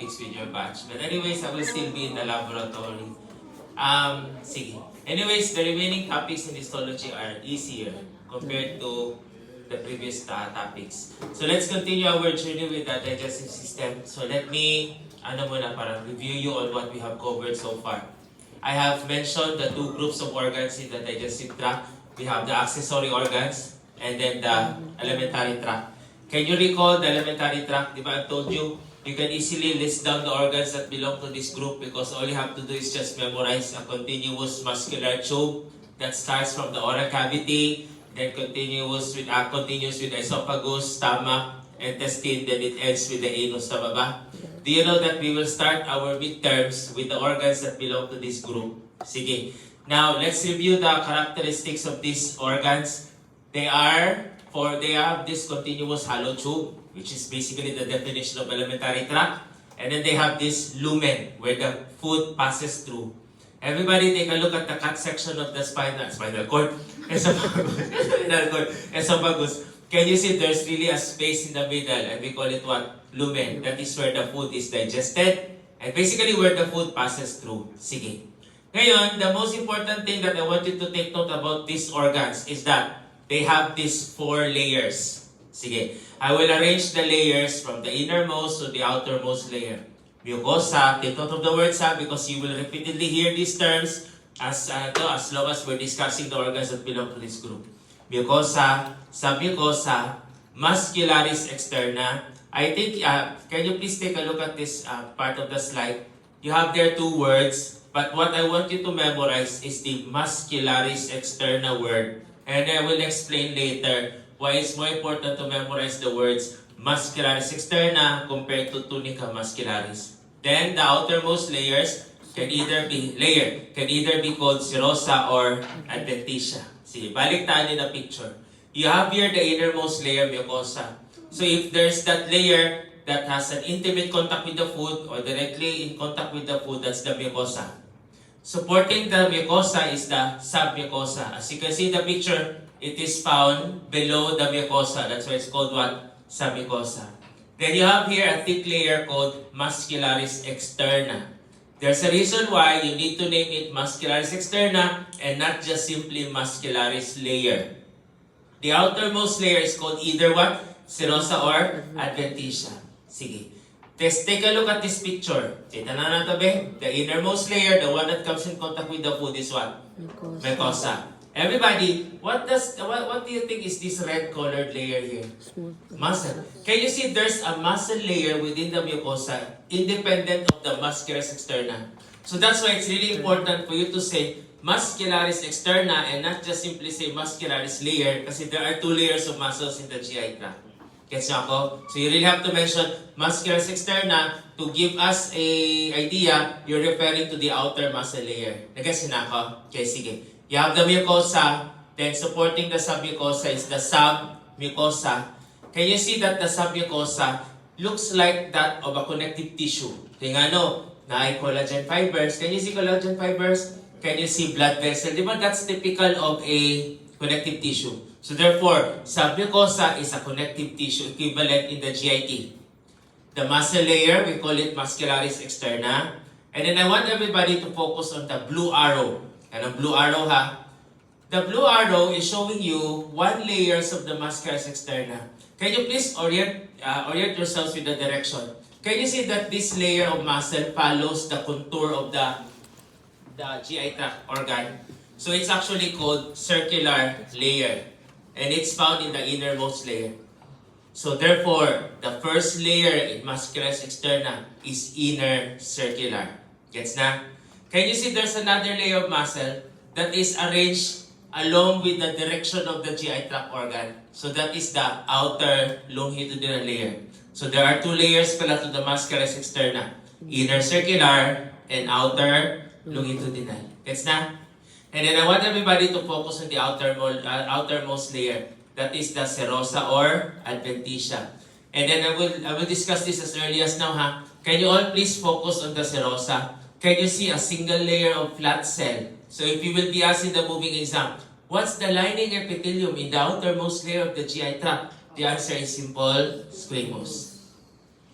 with your batch. But anyways, I will still be in the laboratory. Sige. Anyways, the remaining topics in histology are easier compared to the previous topics. So let's continue our journey with the digestive system. So let me, para review you on what we have covered so far. I have mentioned the two groups of organs in the digestive tract. We have the accessory organs and then the alimentary tract. Can you recall the alimentary tract? Diba I told you, you can easily list down the organs that belong to this group because all you have to do is just memorize a continuous muscular tube that starts from the oral cavity, then continues with esophagus, stomach, intestine, then it ends with the anus sa baba. Do you know that we will start our midterms with the organs that belong to this group? Sige. Now, let's review the characteristics of these organs. They have this continuous hollow tube, which is basically the definition of alimentary tract. And then they have this lumen, where the food passes through. Everybody take a look at the cut section of the spinal cord, esophagus. Can you see there's really a space in the middle, and we call it what? Lumen. That is where the food is digested, and basically where the food passes through. Sige. Ngayon, the most important thing that I want you to take note about these organs is that they have these 4 layers. Sige. I will arrange the layers from the innermost to the outermost layer. Mucosa, take note of the words because you will repeatedly hear these terms as long as we're discussing the organs that belong to this group. Mucosa, submucosa, muscularis externa. I think, can you please take a look at this part of the slide? You have there 2 words, but what I want you to memorize is the muscularis externa word. And I will explain later why it's more important to memorize the words muscularis externa compared to tunica muscularis. Then the outermost layers can either be called serosa or adventitia. Sige, baliktaan din ang picture. You have here the innermost layer, mucosa. So if there's that layer that has an intimate contact with the food or directly in contact with the food, that's the mucosa. Supporting the mucosa is the submucosa. As you can see in the picture, it is found below the mucosa. That's why it's called what? Submucosa. Then you have here a thick layer called muscularis externa. There's a reason why you need to name it muscularis externa and not just simply muscularis layer. The outermost layer is called either what? Serosa or adventitia. Sige. Let's take a look at this picture. Kita na natin ba? The innermost layer, the one that comes in contact with the food is what? Mucosa. Everybody, what do you think is this red colored layer here? Muscle. Can you see there's a muscle layer within the mucosa independent of the muscularis externa? So that's why it's really important for you to say muscularis externa and not just simply say muscularis layer kasi there are 2 layers of muscles in the GI tract. Gets nyo ako? So you really have to mention muscularis externa to give us a idea you're referring to the outer muscle layer. Nag-gets na ako? Okay, sige. You have the mucosa, then supporting the submucosa is the submucosa. Can you see that the submucosa looks like that of a connective tissue? Kaya na collagen fibers. Can you see collagen fibers? Can you see blood vessel? Diba that's typical of a connective tissue? So therefore, submucosa is a connective tissue equivalent in the GIT. The muscle layer, we call it muscularis externa. And then I want everybody to focus on the blue arrow. And ang blue arrow The blue arrow is showing you 1 layers of the muscularis externa. Can you please orient yourselves with the direction? Can you see that this layer of muscle follows the contour of the GI tract organ? So it's actually called circular layer. And it's found in the innermost layer. So therefore, the first layer in muscularis externa is inner circular. Gets na? Can you see there's another layer of muscle that is arranged along with the direction of the GI tract organ? So that is the outer longitudinal layer. So there are 2 layers pala to the muscularis externa. Inner circular and outer longitudinal. Gets na? And then I want everybody to focus on the outermost layer. That is the serosa or adventitia. And then I will discuss this as early as now. Can you all please focus on the serosa? Can you see a single layer of flat cell? So if you will be asked in the moving exam, what's the lining epithelium in the outermost layer of the GI tract? The answer is simple, squamous.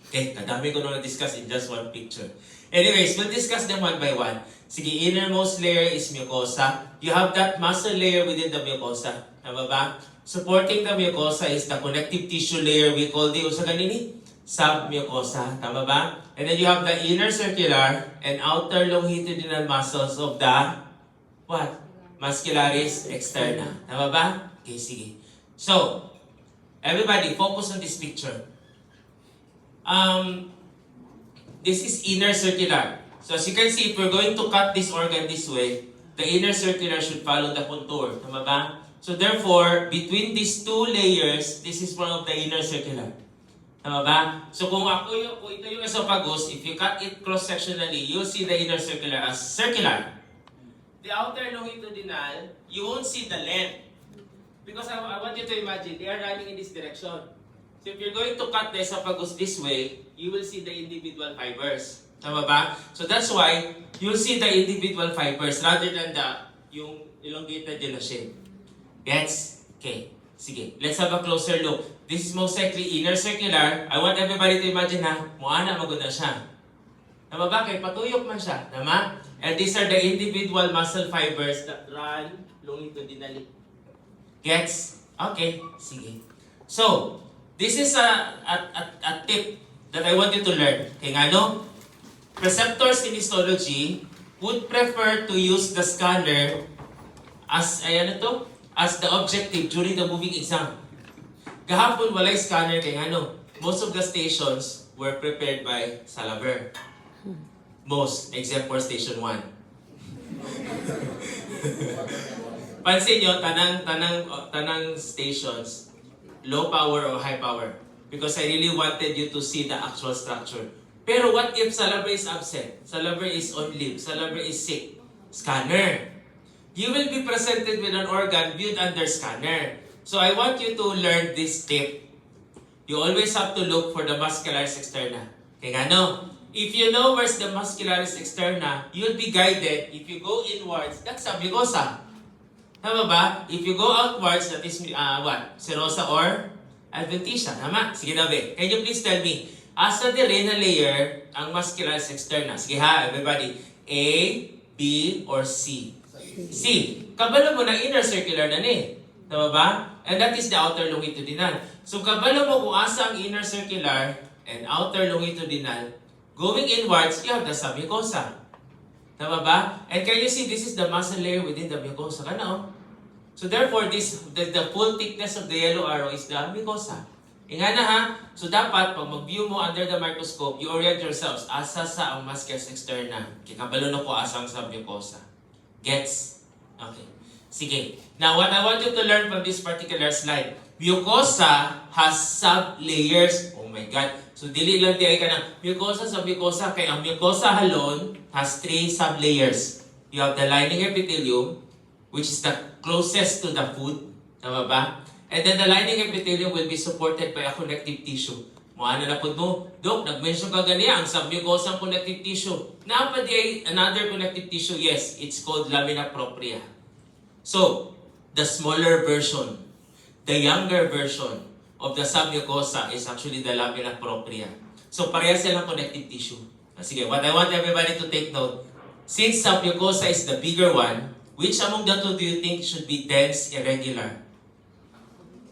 Okay, kadami ko na discuss in just one picture. Anyways, we'll discuss them one by one. Sige, innermost layer is mucosa. You have that muscle layer within the mucosa. Tama ba? Supporting the mucosa is the connective tissue layer we call the usa ganini submucosa. Tama ba? And then you have the inner circular and outer longitudinal muscles of the what? Muscularis externa. Tama ba? Okay, sige. So, everybody, focus on this picture. This is inner circular. So as you can see, if we're going to cut this organ this way, the inner circular should follow the contour. Tama ba? So therefore, between these two layers, this is one of the inner circular. Tama ba? So kung ito yung esophagus, if you cut it cross-sectionally, you'll see the inner circular as circular. The outer longitudinal, you won't see the length. Because I want you to imagine, they are running in this direction. So if you're going to cut the esophagus this way, you will see the individual fibers. Tama ba? So that's why you'll see the individual fibers rather than yung elongated yellow shape. Gets? Okay. Sige. Let's have a closer look. This is most likely inner circular. I want everybody to imagine na muana maganda siya. Tama ba? Kaya patuyok man siya. Tama? And these are the individual muscle fibers that run longitudinally. Gets? Okay. Sige. So, this is a tip that I want you to learn. Kaya nga no, preceptors in histology would prefer to use the scanner as as the objective during the moving exam. Gahapon walay scanner kaya nga no, most of the stations were prepared by Salaver. Most, except for station 1. Pansin nyo, tanang stations, low power or high power. Because I really wanted you to see the actual structure. Pero what if Salaver is absent? Salaver is on leave. Salaver is sick. Scanner. You will be presented with an organ viewed under scanner. So I want you to learn this tip. You always have to look for the muscularis externa. Kaya nga no, if you know where's the muscularis externa, you'll be guided. If you go inwards, that's submucosa. Tama ba? If you go outwards, that is what? Serosa or adventitia. Tama? Sige na, be. Can you please tell me, asa dire na layer ang muscularis externa? Sige ha, everybody. A, B, or C? C. Kabalo mo na inner circular na ni. Tama ba? And that is the outer longitudinal. So kabalo mo kung asa ang inner circular and outer longitudinal, going inwards, you have the submucosa. Tama ba? And can you see, this is the muscle layer within the mucosa. Kana, so therefore, the full thickness of the yellow arrow is the mucosa. Inga na ha? So dapat, pag mag-view mo under the microscope, you orient yourselves, asa sa ang muscles externa. Kikabalo na ko asang submucosa. Gets? Okay. Sige. Now, what I want you to learn from this particular slide, mucosa has sub-layers. Oh my God. So, dili lang di ay ka ng mucosa sa mucosa. Kaya ang mucosa halon has 3 sub-layers. You have the lining epithelium, which is the closest to the food. Tama ba? And then the lining epithelium will be supported by a connective tissue. Muana na po mo, Dok, nag-mention ka ganiya, ang submucosa connective tissue. Naapa di ay another connective tissue? Yes, it's called lamina propria. So, the smaller version, the younger version of the submucosa is actually the lamina propria. So, pareha silang connective tissue. Sige, what I want everybody to take note, since submucosa is the bigger one, which among the two do you think should be dense, irregular?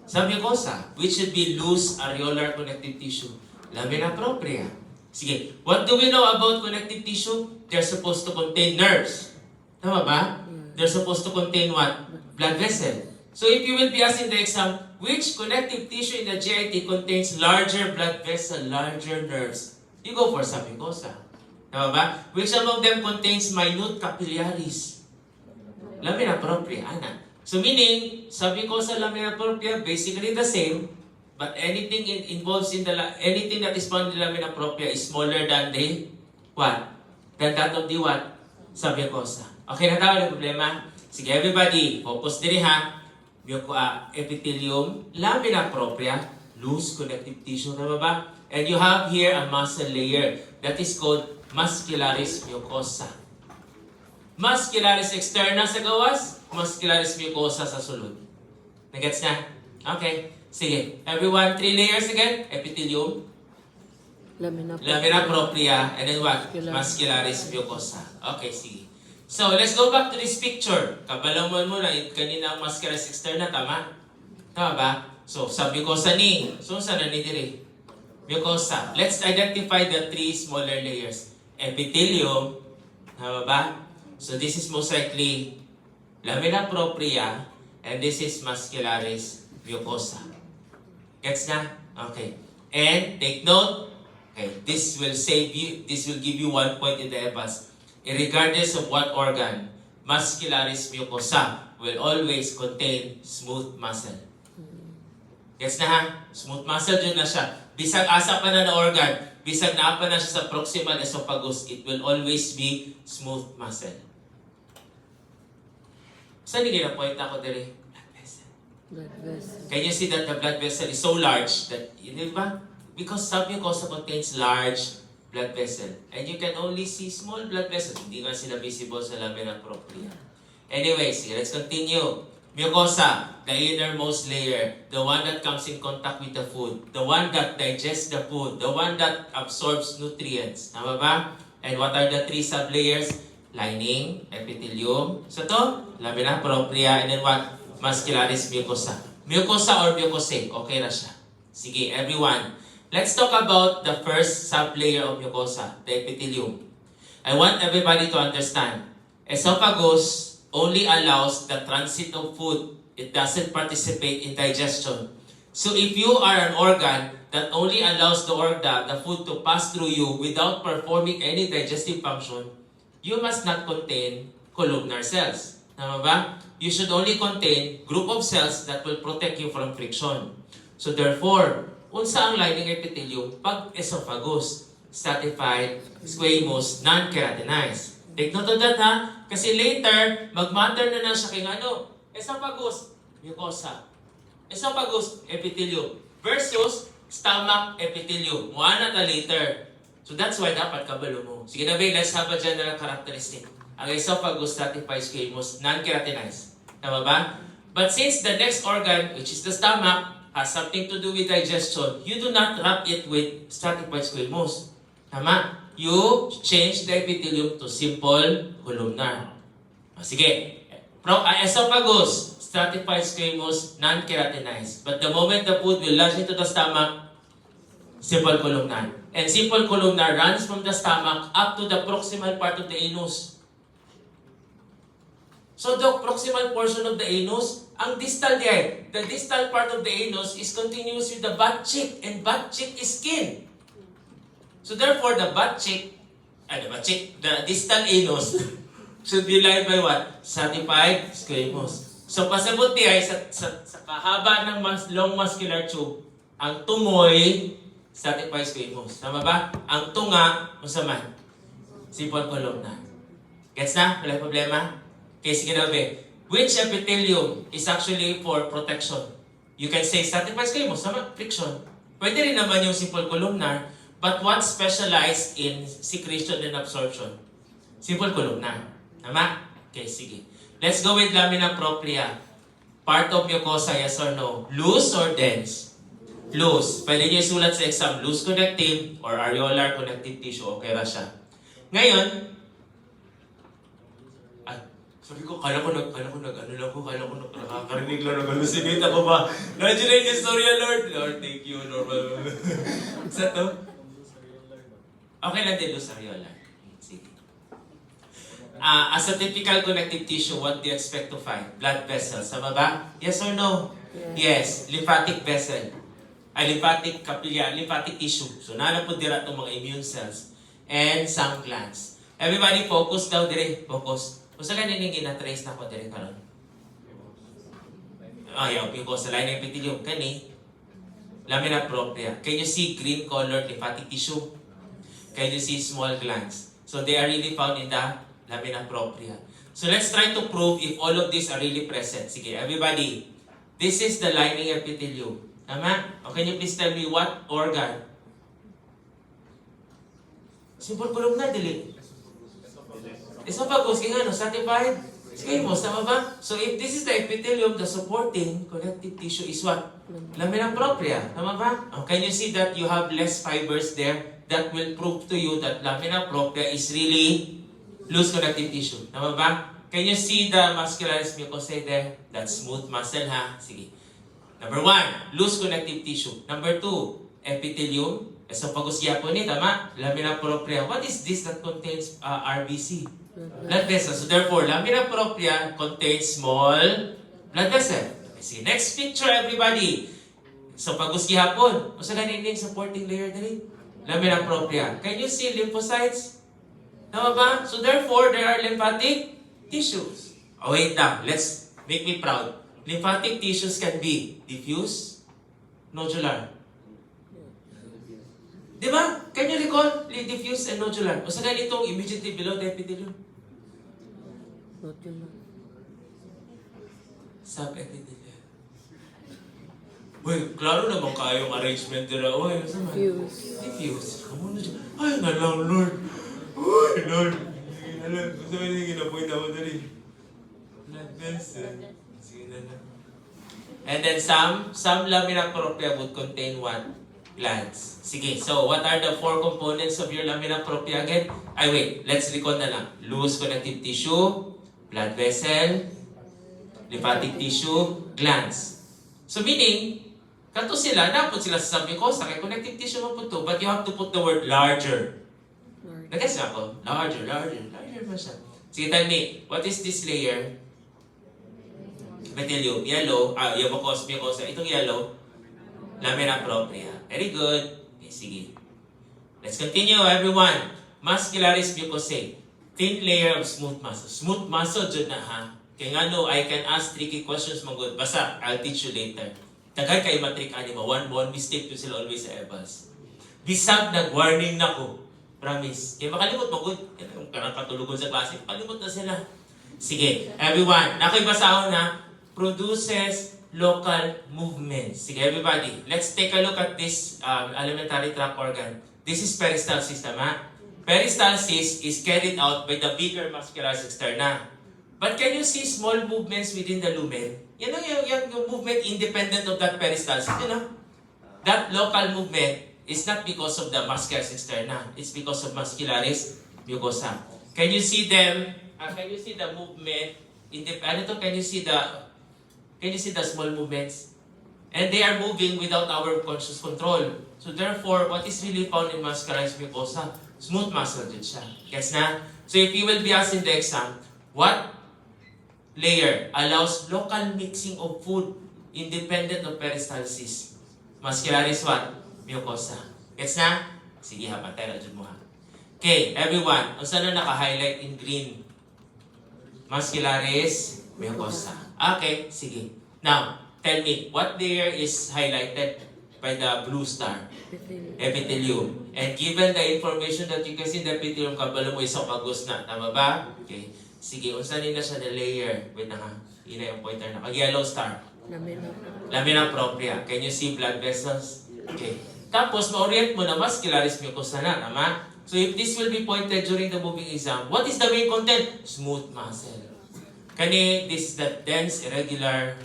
Submucosa, which should be loose, areolar connective tissue. Lamina propria. Sige, what do we know about connective tissue? They're supposed to contain nerves. Tama ba? They're supposed to contain what? Blood vessel. So if you will be asked in the exam, which connective tissue in the GIT contains larger blood vessel, larger nerves? You go for submucosa. Tama ba? Which among them contains minute capillaries? Lamina propria, ana. So meaning, submucosa, lamina propria, basically the same, but anything involves in anything that is found in the lamina propria is smaller than the what? Than that of the what? Submucosa. Okay na tayo, yung problema? Sige, everybody, focus din ha. Epithelium, lamina propria, loose connective tissue, tama ba? And you have here a muscle layer that is called muscularis mucosa. Muscularis externa sa gawas, muscularis mucosa sa sulod. Nagets na? Okay. Sige. Everyone, 3 layers again. Epithelium, Lamina propria, and then what? Muscularis mucosa. Okay, sige. So, let's go back to this picture. Kabalaman mo na, kanina ang muscularis externa, tama? Tama ba? So, sa mucosa ni, so saan na ni dire? Mucosa. Let's identify the three smaller layers. Epithelium, tama ba? So, this is most likely lamina propria, and this is muscularis mucosa. Gets na? Okay. And take note, okay, this will give you 1 point in the EBAS. Regardless of what organ, muscularis mucosa will always contain smooth muscle. Gets na ha? Smooth muscle dyan na siya. Bisag asa pa na organ, bisag naa pa na siya sa proximal esophagus, it will always be smooth muscle. Saan yung gina-point ako dire? Blood vessel. Can you see that the blood vessel is so large that, di ba? Because submucosa contains large blood vessel. And you can only see small blood vessel. Hindi nga sila visible sa lamina propria. Anyways, let's continue. Mucosa, the innermost layer, the one that comes in contact with the food, the one that digests the food, the one that absorbs nutrients. Tama ba? And what are the three sublayers? Lining, epithelium. So to, lamina propria, and then what? Muscularis mucosa. Mucosa or mucosate, okay na siya. Sige, everyone. Let's talk about the first sublayer of mucosa, the epithelium. I want everybody to understand, esophagus only allows the transit of food. It doesn't participate in digestion. So if you are an organ that only allows the food to pass through you without performing any digestive function, you must not contain columnar cells. Tama ba? You should only contain group of cells that will protect you from friction. So therefore, unsa ang lining epithelium pag esophagus? Stratified, squamous, non-keratinized. Take note of that ha, kasi later, mag-matter na siya kay ano, esophagus, mucosa. Esophagus, epithelium, versus stomach epithelium. Muana ta later. So that's why dapat kabalo mo. Sige na ba, let's have a general characteristic. Ang esophagus, stratified, squamous, non-keratinized. Tama ba? But since the next organ, which is the stomach, has something to do with digestion, you do not wrap it with stratified squamous. Tama? You change the epithelium to simple columnar. Sige. Esophagus, stratified squamous, non-keratinized. But the moment the food will lodge into the stomach, simple columnar. And simple columnar runs from the stomach up to the proximal part of the anus. So the proximal portion of the anus, ang distal there, the distal part of the anus is continuous with the butt cheek, and butt cheek is skin. So therefore, the distal anus should be lined by what? Stratified squamous. So pasabot ay sa kahaba ng long muscular tube, ang tumoy, stratified squamous. Tama ba? Ang tunga, masaman. Simple columnar. Gets na? Wala problema? Okay, sige na ba? Which epithelium is actually for protection? You can say stratified squamous, sama? Friction. Pwede rin naman yung simple columnar, but what specialized in secretion and absorption? Simple columnar. Tama? Okay, sige. Let's go with lamina propria. Part of mucosa, yes or no? Loose or dense? Loose. Pwede nyo isulat sa exam, loose connective or areolar connective tissue. Okay ra siya. Ngayon, sabi ko, kala ko nakakarinig lang, nag-hallucinate ako ba? Nandiyan na yung istorya, Lord. Lord, thank you, Lord. Sa to? Okay lang din, loose areolar. Sige. As a typical connective tissue, what do you expect to find? Blood vessels. Sama ba? Yes or no? Yes. Lymphatic vessel. Lymphatic capillary, lymphatic tissue. So, nalapod dira itong mga immune cells. And some glands. Everybody focus daw dire. Focus. Kung sa ganyan yung gina-trace na ko dire karon. Yung mucosa lining epithelium. Kani, lamina propria. Can you see green colored lymphatic tissue? Can you see small glands? So they are really found in the lamina propria. So let's try to prove if all of these are really present. Sige, everybody. This is the lining epithelium. Tama? O can you please tell me what organ? Simple columnar, dili. Esophagus, kaya stratified squamous, tama ba? So if this is the epithelium, the supporting connective tissue is what? Lamina propria, tama ba? Can you see that you have less fibers there? that will prove to you that lamina propria is really loose connective tissue. Tama ba? Can you see the muscularis mucosae there? That's smooth muscle, ha? Sige. Number 1, loose connective tissue. Number 2, epithelium. So, pag-usya po ni, tama? Lamina propria. What is this that contains RBC? Blood vessel. So, therefore, lamina propria contains small blood vessel. Sige, next picture, everybody. So, pag-usya po. Sa ganin supporting layer dali. Lamina propria. Can you see lymphocytes? Tama ba? So, therefore, there are lymphatic tissues. Oh, wait lang. Let's make me proud. Lymphatic tissues can be diffuse, nodular. Di ba? Can you recall diffuse and nodular? O sa ganitong immediately below the epithelium? Sub-epithelium. Uy, klaro naman kayong arrangement dira. Uy, Diffuse. diffuse. Kamu na dyan. Ay, nalang, Lord. Uy, Lord. Alam, gusto mo yung ginapoint ako dali. Blood vessel. Sige na na. And then some lamina propria would contain what? Glands. Sige, so what are the 4 components of your lamina propria again? Ay wait, let's recall na lang. Loose connective tissue, blood vessel, lymphatic tissue, glands. So meaning, kato sila, napot sila sa submucosa, kay connective tissue mo po to, but you have to put the word larger. Nag-guess na ako? Larger ba siya? Sige, tell me, what is this layer? Epithelium, yellow, yung mucosa. Itong yellow, lamina propria. Very good. Okay, sige. Let's continue, everyone. Muscularis mucosae. Thin layer of smooth muscle. Smooth muscle, dyan na ha. Kaya nga no, I can ask tricky questions magod. Basta, I'll teach you later. Tagay kayo matrick anima. One mistake to sila always sa evals. Bisag nag-warning na ko. Promise. Kaya makalimot magod. Kung karang katulugon sa klase, makalimot na sila. Sige, everyone. Nakoy basahon na. Produces local movements. Sige, everybody. Let's take a look at this alimentary tract organ. This is peristalsis, tama? Peristalsis is carried out by the bigger muscularis externa. But can you see small movements within the lumen? Yan ang yung movement independent of that peristalsis. You know? That local movement is not because of the muscularis externa. It's because of muscularis mucosa. Can you see them? Can you see the movement? Can you see the small movements? And they are moving without our conscious control. So therefore, what is really found in muscularis mucosa? Smooth muscle din siya. Gets na? So if you will be asked in the exam, what layer allows local mixing of food independent of peristalsis? Muscularis what? Mucosa. Gets na? Sige ha, patay na dyan mo ha. Okay, everyone. Kung saan na naka-highlight in green? Muscularis mucosa. Okay, sige. Now, tell me, what layer is highlighted by the blue star? Epithelium. And given the information that you can see in the epithelium, kabalo mo isang pagus na. Tama ba? Okay. Sige, unsa nila siya na layer? Wait na nga. Ina yung pointer na. Pag-yellow star. Lamina propria. Can you see blood vessels? Okay. Tapos, ma-orient mo na muscularis mucosa na. Tama? So, if this will be pointed during the moving exam, what is the main content? Smooth muscle. Kani, this is the dense, irregular,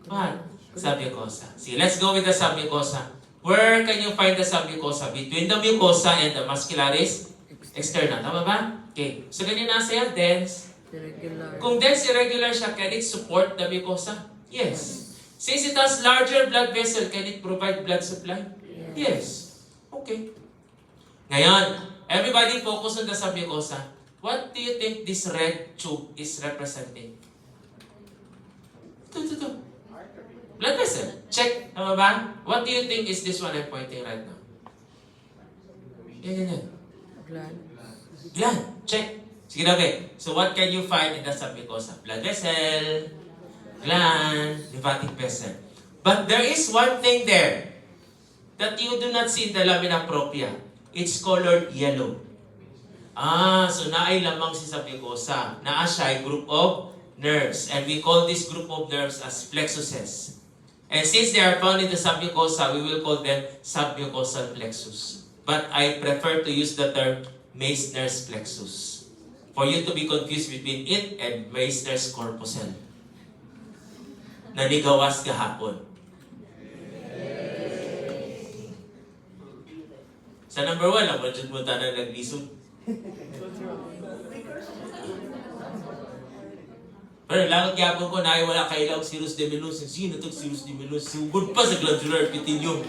what? Submucosa. See, let's go with the submucosa. Where can you find the submucosa? Between the mucosa and the muscularis externa. Tama ba? Okay. So, ganyan nasa yan, dense. Irregular. Kung dense, irregular siya, can it support the mucosa? Yes. Since it has larger blood vessel, can it provide blood supply? Yes. Okay. Ngayon, everybody focus on the submucosa. What do you think this red tube is representing? Ito. Blood vessel. Check. Tama ba? What do you think is this one I'm pointing right now? Yan. Gland. Check. Sige na, okay. So what can you find in the submucosa? Blood vessel, gland, lymphatic vessel. But there is one thing there that you do not see in the lamina propria. It's colored yellow. So naay lamang si submucosa. Naa siya ay group of nerves. And we call this group of nerves as plexuses. And since they are found in the submucosa, we will call them submucosal plexus. But I prefer to use the term Meissner's plexus for you to be confused between it and Meissner's corpuscle. Nanigawas kahapon. Sa number 1, ang budget mo tanan naglisod. Pero lang gyapon ko na wala kailaw si Rus de Melos. Sino to si Rus de Melos? Sugod pa sa glandular epithelium.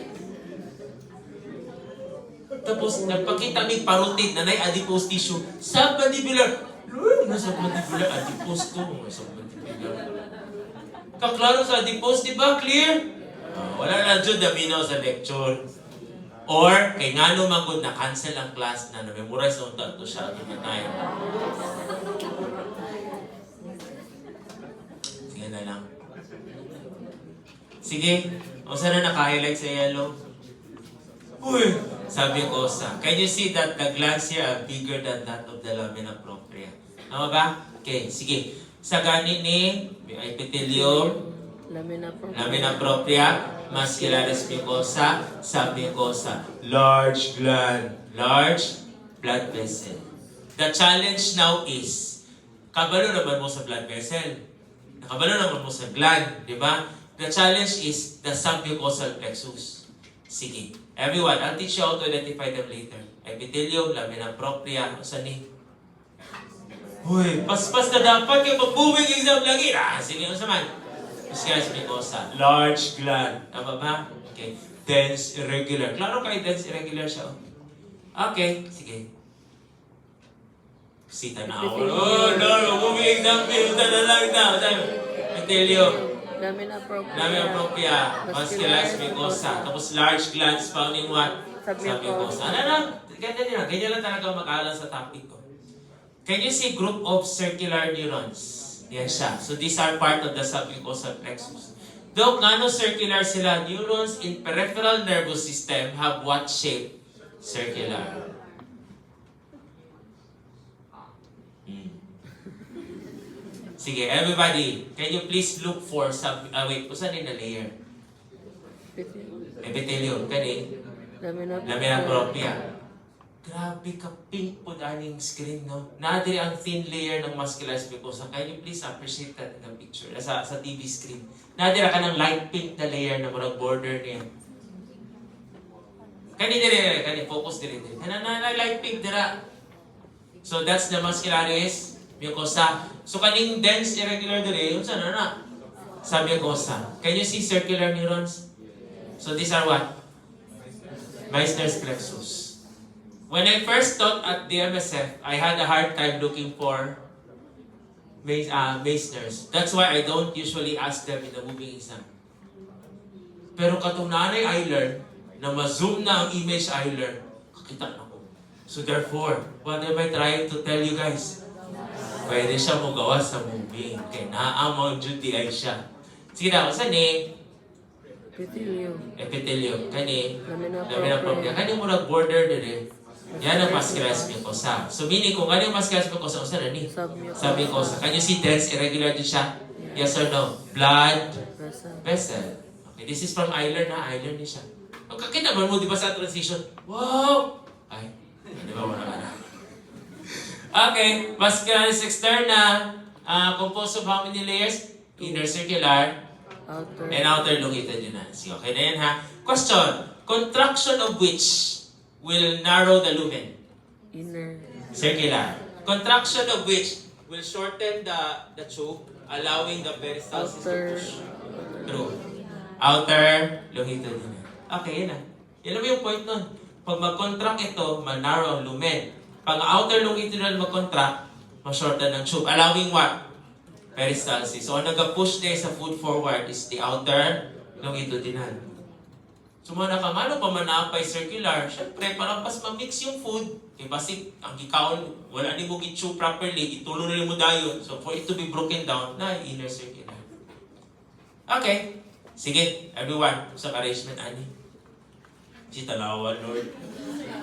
Tapos nagpakita mi parotid na nay adipose tissue sa mandibular. Nasa mandibular adipose to. Nasa mandibular. Kaklaro sa adipose, di ba? Clear? Wala na dyan daminaw sa lecture. Or, kay nga lumangod na cancel ang class na na-memorize na unta to siya. Time. Sige na lang. Sige. O sana naka-highlight sa yellow? Uy! Sabi ko sa, can you see that the glands here are bigger than that of the lamina propria? Tama ba? Okay, sige. Sa gani ni epithelium, lamina propria, muscularis mucosa, submucosa, large gland, large blood vessel. The challenge now is, kabalo naman mo sa blood vessel. Nakabalo naman mo sa gland, di ba? The challenge is the submucosal plexus. Sige. Everyone, I'll teach you how to identify them later. Epithelium, lamina propria, saan ni? Uy, paspas na dapat kayo mag-booming exam lagi. Sige, ano saman? Muscularis mucosa, large gland. Tama ba? Okay. Dense, irregular. Klaro kayo dense, irregular siya. Okay, sige. Sita na ako. Oh, no, booming exam. Pilta na lang na. Epithelium. Lamina Lamina propria, muscularis mucosa. Tapos large glands found in what? Submucosa. Ano lang? Ganyan lang talaga mag-aaral sa topic ko. Can you see group of circular neurons? Yan siya. So these are part of the submucosal plexus. Though ngano circular sila, neurons in peripheral nervous system have what shape? Circular. Sige, everybody, can you please look for wait, kung saan na layer? Epithelium, kani? Lamina propria. Grabe ka, pink po daning screen, no? Nadiri ang thin layer ng muscularis mucosa. Can you please appreciate that in the picture? Sa TV screen. Nadira ka ng light pink na layer na marang border niya. Kani focus diri. Na light pink dira. So that's the muscularis mucosa. So kaning dense irregular diri, unsa na? Sa mucosa. Can you see circular neurons? So these are what? Meissner's plexus. When I first taught at the MSF, I had a hard time looking for Meissner's. That's why I don't usually ask them in the moving exam. Pero katong nanay I learn, na ma-zoom na ang image I learn, kakita na ko. So therefore, what am I trying to tell you guys? Pwede siya magawa sa moving. Kaya naamaw duty ay siya. Sige na, saan ni? Epithelium. Kani? Lamina propria. Kani mo border din. Yan ang muscularis mucosa. So meaning kung ano yung muscularis mucosa, o saan na ni? Submucosa. Can you see dense irregular din siya? Yes or no? Blood vessel. Okay, this is from Eiler na. Eiler ni siya. Kakita man mo, di ba sa transition? Wow! Ay, di ba wala ka na? Okay, muscularis externa. Composed of how many layers? Inner circular and outer longitudinal. Sige, okay na yan ha. Question. Contraction of which will narrow the lumen? Inner Circular. Contraction of which will shorten the tube, allowing the peristalsis to push through. Outer longitudinal. Okay, yan na. Yan naman yung point nun. Pag mag-contract ito, ma-narrow ang lumen. Pag outer longitudinal mag-contract, ma-shorten ang tube. Allowing what? Peristalsis. So, ang nag-push there sa food forward is the outer longitudinal. So, mga nakamano pa manapay circular, syempre, parang pas ma-mix yung food. Eh, basi, ang gikaon, wala ni mo gitchew properly, itulo na mo dayon. So, for it to be broken down, na inner circular. Okay. Sige, everyone, sa arrangement, ani. Si Talawa, Lord.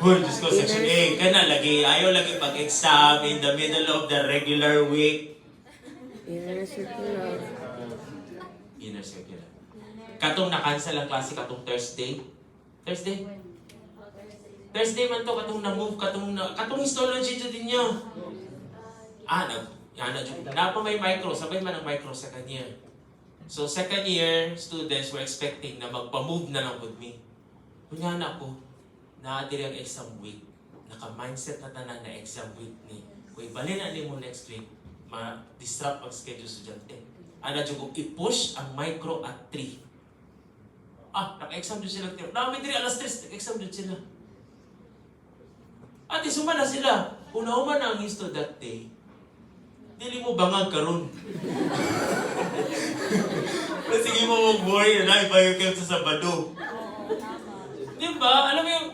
Lord, Diyos ko, section A. Kana, ayaw lagi pag-exam in the middle of the regular week. Inner circular. Inner circular. Katong na-cancel ang klase katong Thursday. Thursday man to, katong na-move, katong histology to din nyo. Na pa may micro, sabay man ang micro second year. So second year students were expecting na magpa-move na lang with me. Kunya na ako. naadiri ang exam week. Naka-mindset na tanan na exam week ni. Kung ibalin na mo next week, ma-disrupt ang schedule estudyante. Ana dyan kung i-push ang micro at 3. Naka-exam dyan sila. Namin diri alas 3, naka-exam dyan sila. At isuma na sila. Una-uma na ang histo that day. Dili mo bangag karon. Sige mo mag-worry na ibayo kayo sa Sabado. Diba? Alam mo yung,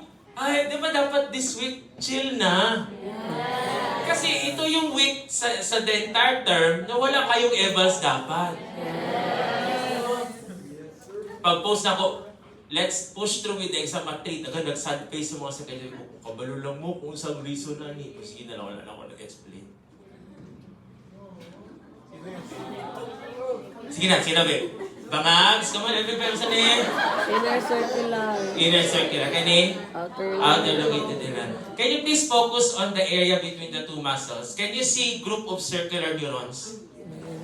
di ba dapat this week chill na? Kasi ito yung week sa the entire term na wala kayong evals dapat. Pag-post na ko, let's push through with the exam at 3. Nag-sad face yung mga sakay ko. Kabalo lang mo kung saan reason na ni. Sige na lang, wala na ako nag-explain. Sige na, babe. Bangags, come on, every person eh. Inner circular. Inner circular. Kani? Outer longitudinal. Can you please focus on the area between the two muscles? Can you see group of circular neurons?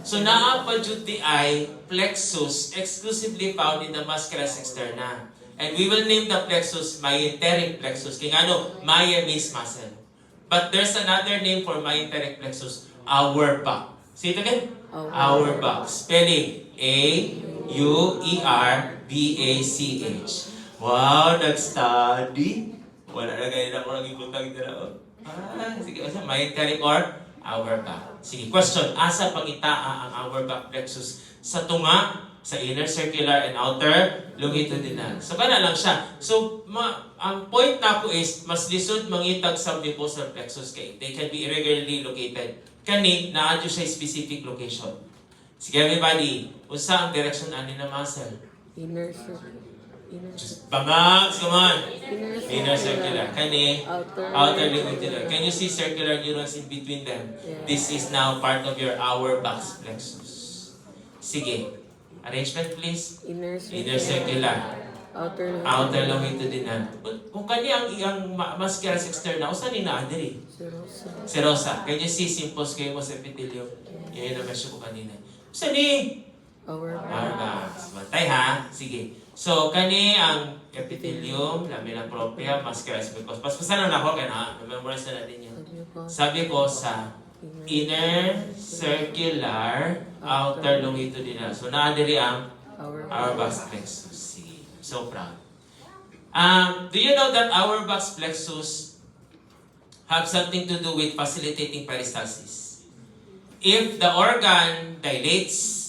So, naa pa jud the eye, plexus, exclusively found in the musculus externa. And we will name the plexus myenteric plexus. Kaya ano, mya means muscle. But there's another name for myenteric plexus, Auerbach. Say it again. Auerbach. Spelling Auerbach. Wow, nag-study. Wala na ganyan ako nang ibutang dito. Sige, myenteric or Auerbach. Sige, question. Asa pangitaa ang Auerbach plexus? Sa tunga, sa inner circular and outer longitudinal. So, kana lang siya. So, ang point na po is, mas lisod mangitag sa mucosal plexus kay they can be irregularly located. Kani, naadyo siya specific location. Sige, everybody. Unsa ang direction ani na muscle? Inner circular. Bangags, come on. Inner circular. Kani, outer longitudinal. Can you see circular neurons in between them? Yeah. This is now part of your Auerbach plexus. Sige. Arrangement, please. Inner circular. Outer longitudinal. Kung kani ang musculus externa, usa ni na adiri? Serosa. Can you see simple squamous epithelium? Yan na mention ko kanina. Usa ni? Auerbach. Bantay ha? Sige. So, kani ang epithelium, lamina propria, musculus mucous. Paspasan na ako, kaya na, memorize na natin yun. Sabi ko sa inner circular, outer longitudinal. So, naadiri ang Auerbach plexus. Sige. So proud. Do you know that Auerbach plexus have something to do with facilitating peristalsis? If the organ dilates,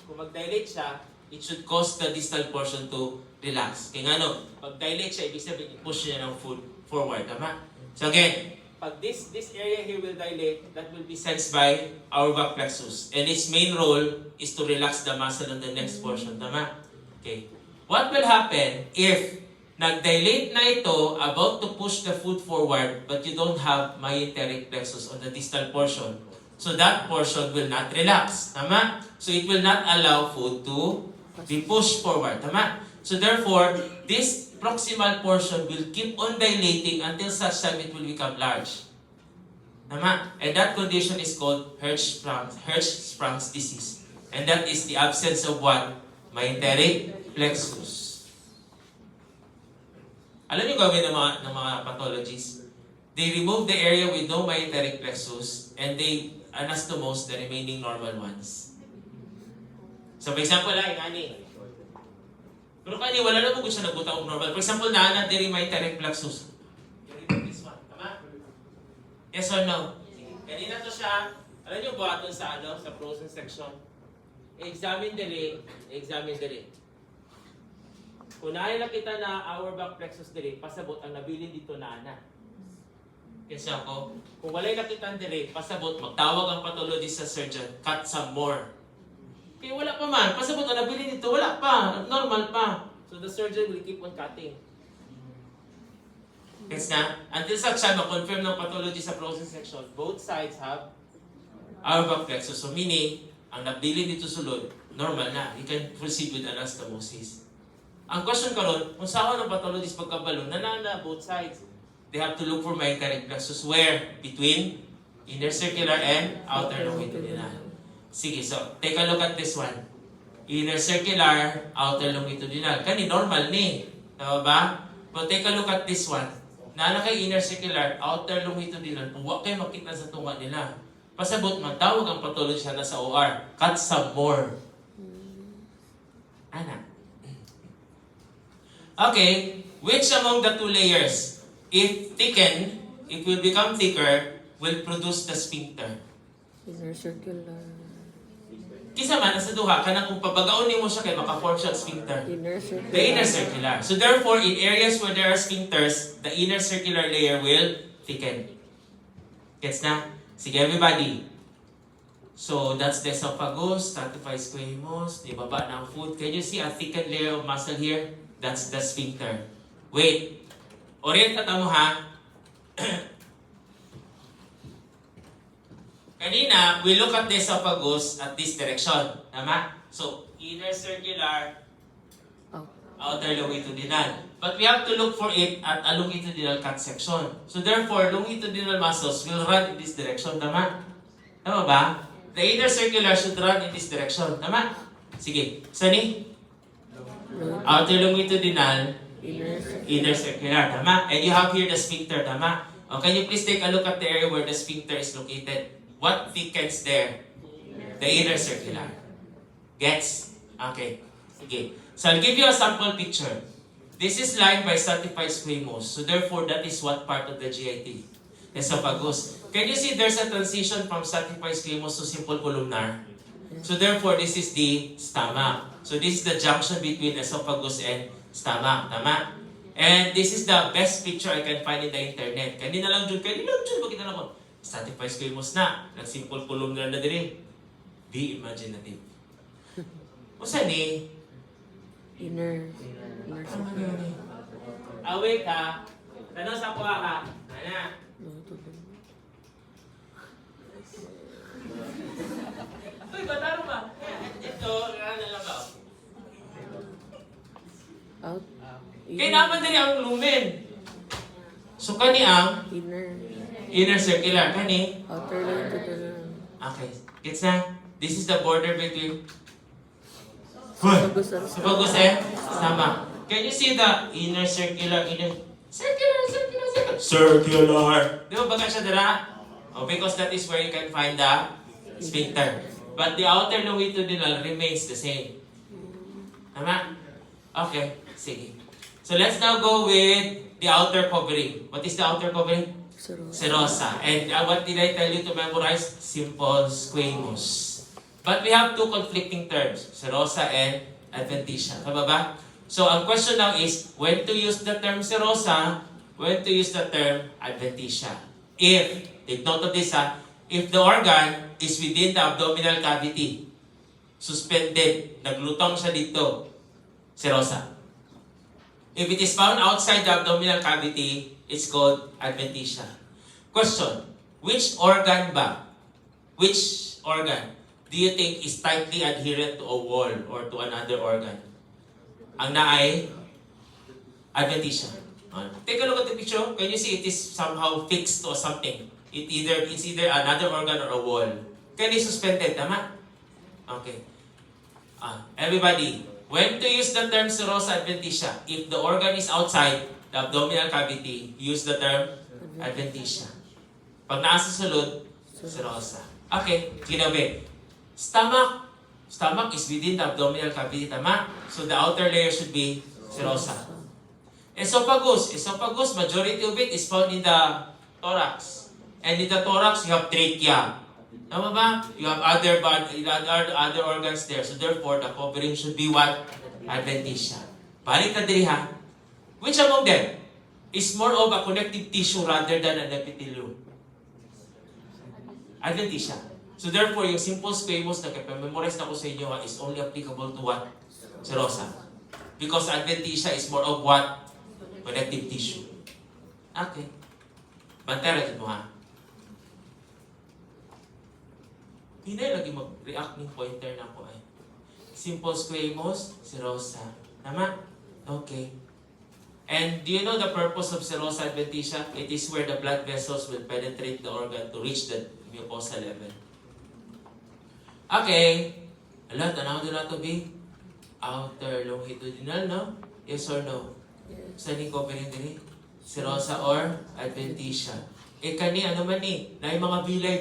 kung mag-dilate siya, it should cause the distal portion to relax. Kaya nga no, pag dilate siya, ibig sabihin, push niya ng food forward. Tama? So again, pag this area here will dilate, that will be sensed by Auerbach plexus. And its main role is to relax the muscle on the next portion. Tama? Okay. What will happen if nag-dilate na ito, about to push the food forward, but you don't have myenteric plexus on the distal portion? So that portion will not relax. Tama? So it will not allow food to be pushed forward. Tama? So therefore, this proximal portion will keep on dilating until such time it will become large. Tama? And that condition is called Hirschsprung's disease. And that is the absence of what? Myenteric plexus. Alam niyo gawin ng mga pathologies? They remove the area with no myenteric plexus and they anastomose the remaining normal ones. So for example, ani. Pero kani wala na po kung siya nagbutang og normal. For example, naana diri myenteric plexus. Remove this one, tama? Yes or no? Kanina to siya. Alam niyo buhaton sa sa frozen section. Examine dili. Kung nakita na Auerbach plexus dili, pasabot ang nabilin dito na ana. Kasi ako, kung walay nakita dili, pasabot magtawag ang pathologist sa surgeon, cut some more. Kaya wala pa man, pasabot ang nabilin dito, wala pa, normal pa. So the surgeon will keep on cutting. Yes na? Until such time, ma-confirm ng pathology sa frozen section, both sides have Auerbach plexus. So meaning, ang nabilin dito sulod, normal na. You can proceed with anastomosis. Ang question karon, kung saan ng pathologist pagkabalo, nanana both sides. They have to look for myenteric plexus. Where? Between inner circular and outer longitudinal. Sige, so take a look at this one. Inner circular, outer longitudinal. Kani normal ni. Tama ba? But take a look at this one. Naala kay inner circular, outer longitudinal. Huwag kayo makita sa tunga nila. Pasabot man, tawag ang pathology na sa OR. Cut some more. Ana. Okay, which among the two layers, if thickened, it will become thicker, will produce the sphincter? Inner circular. Kisa man, nasa duha, kanang kung pabagaon mo siya kay maka-form siya sphincter. Inner circular. The inner circular. So therefore, in areas where there are sphincters, the inner circular layer will thicken. Gets na? Sige, everybody. So that's the esophagus, stratified squamous, di baba ng food. Can you see a thickened layer of muscle here? That's the sphincter. Wait. Orient ka mo ha. Kanina, we look at the esophagus at this direction. Tama? So, inner circular, Out. outer longitudinal. But we have to look for it at a longitudinal cut section. So therefore, longitudinal muscles will run in this direction. Tama? Tama ba? The inner circular should run in this direction. Tama? Sige. Sani? Outer longitudinal, inner circular. Tama? And you have here the sphincter. Tama? Can you please take a look at the area where the sphincter is located? What thickens there? The inner circular. Gets? Okay. Sige. So I'll give you a sample picture. This is lined by stratified squamous. So therefore, that is what part of the GIT? Esophagus. Can you see there's a transition from stratified squamous to simple columnar? So therefore, this is the stomach. So this is the junction between esophagus and stomach. Tama? And this is the best picture I can find in the internet. Kanina lang dyan, bakit na ako? Stratified squamous na. Nag-simple columnar na din. Be imaginative. O saan eh? Inner circular. Awake ka. Tanong sa kuha ka. Ana. Uy, bataro ba? Ito, ano lang ba? Out. Kaya naman din ang lumen. So, kani ang inner circular. Kani? Outer longitudinal. Okay. Gets na? This is the border between Esophagus and esophagus and stomach. Can you see the inner circular, circular? Di ba baga siya dira? Oh, because that is where you can find the sphincter. But the outer longitudinal remains the same. Tama? Okay, sige. So let's now go with the outer covering. What is the outer covering? Serosa. And what did I tell you to memorize? Simple squamous. But we have two conflicting terms, serosa and adventitia. Tama ba? So ang question now is, when to use the term serosa, when to use the term adventitia. If, take note of this ha, if the organ is within the abdominal cavity, suspended, naglutong siya dito, serosa. If it is found outside the abdominal cavity, it's called adventitia. Question, which organ ba? Which organ do you think is tightly adherent to a wall or to another organ? Ang naay adventitia. Take a look at the picture. Can you see it is somehow fixed to something? It's either another organ or a wall. Can it suspended? Tama? Okay. Everybody, when to use the term serosa adventitia? If the organ is outside the abdominal cavity, use the term adventitia. Pag nasa sulod, serosa. Okay, ginabi. Stomach is within the abdominal cavity, tama? So the outer layer should be serosa. Esophagus, majority of it is found in the thorax. And in the thorax, you have trachea. Tama ba? You have other organs there. So therefore, the covering should be what? Adventitia. Balik na diri ha. Which among them is more of a connective tissue rather than an epithelium? Adventitia. So therefore, yung simple squamous na memorize na ko sa inyo is only applicable to what? Serosa. Because adventitia is more of what? Connective tissue. Okay. Bantera dito ha. Hindi lagi mag-react ng pointer na ko ay. Simple squamous, serosa. Tama? Okay. And do you know the purpose of serosa adventitia? It is where the blood vessels will penetrate the organ to reach the mucosa level. Okay. Ala, tanaw doon na ito, B. outer longitudinal, no? Yes or no? Yes. Saan yung covering din? Serosa or adventitia. Eh kani, ano man na yung mga bilay.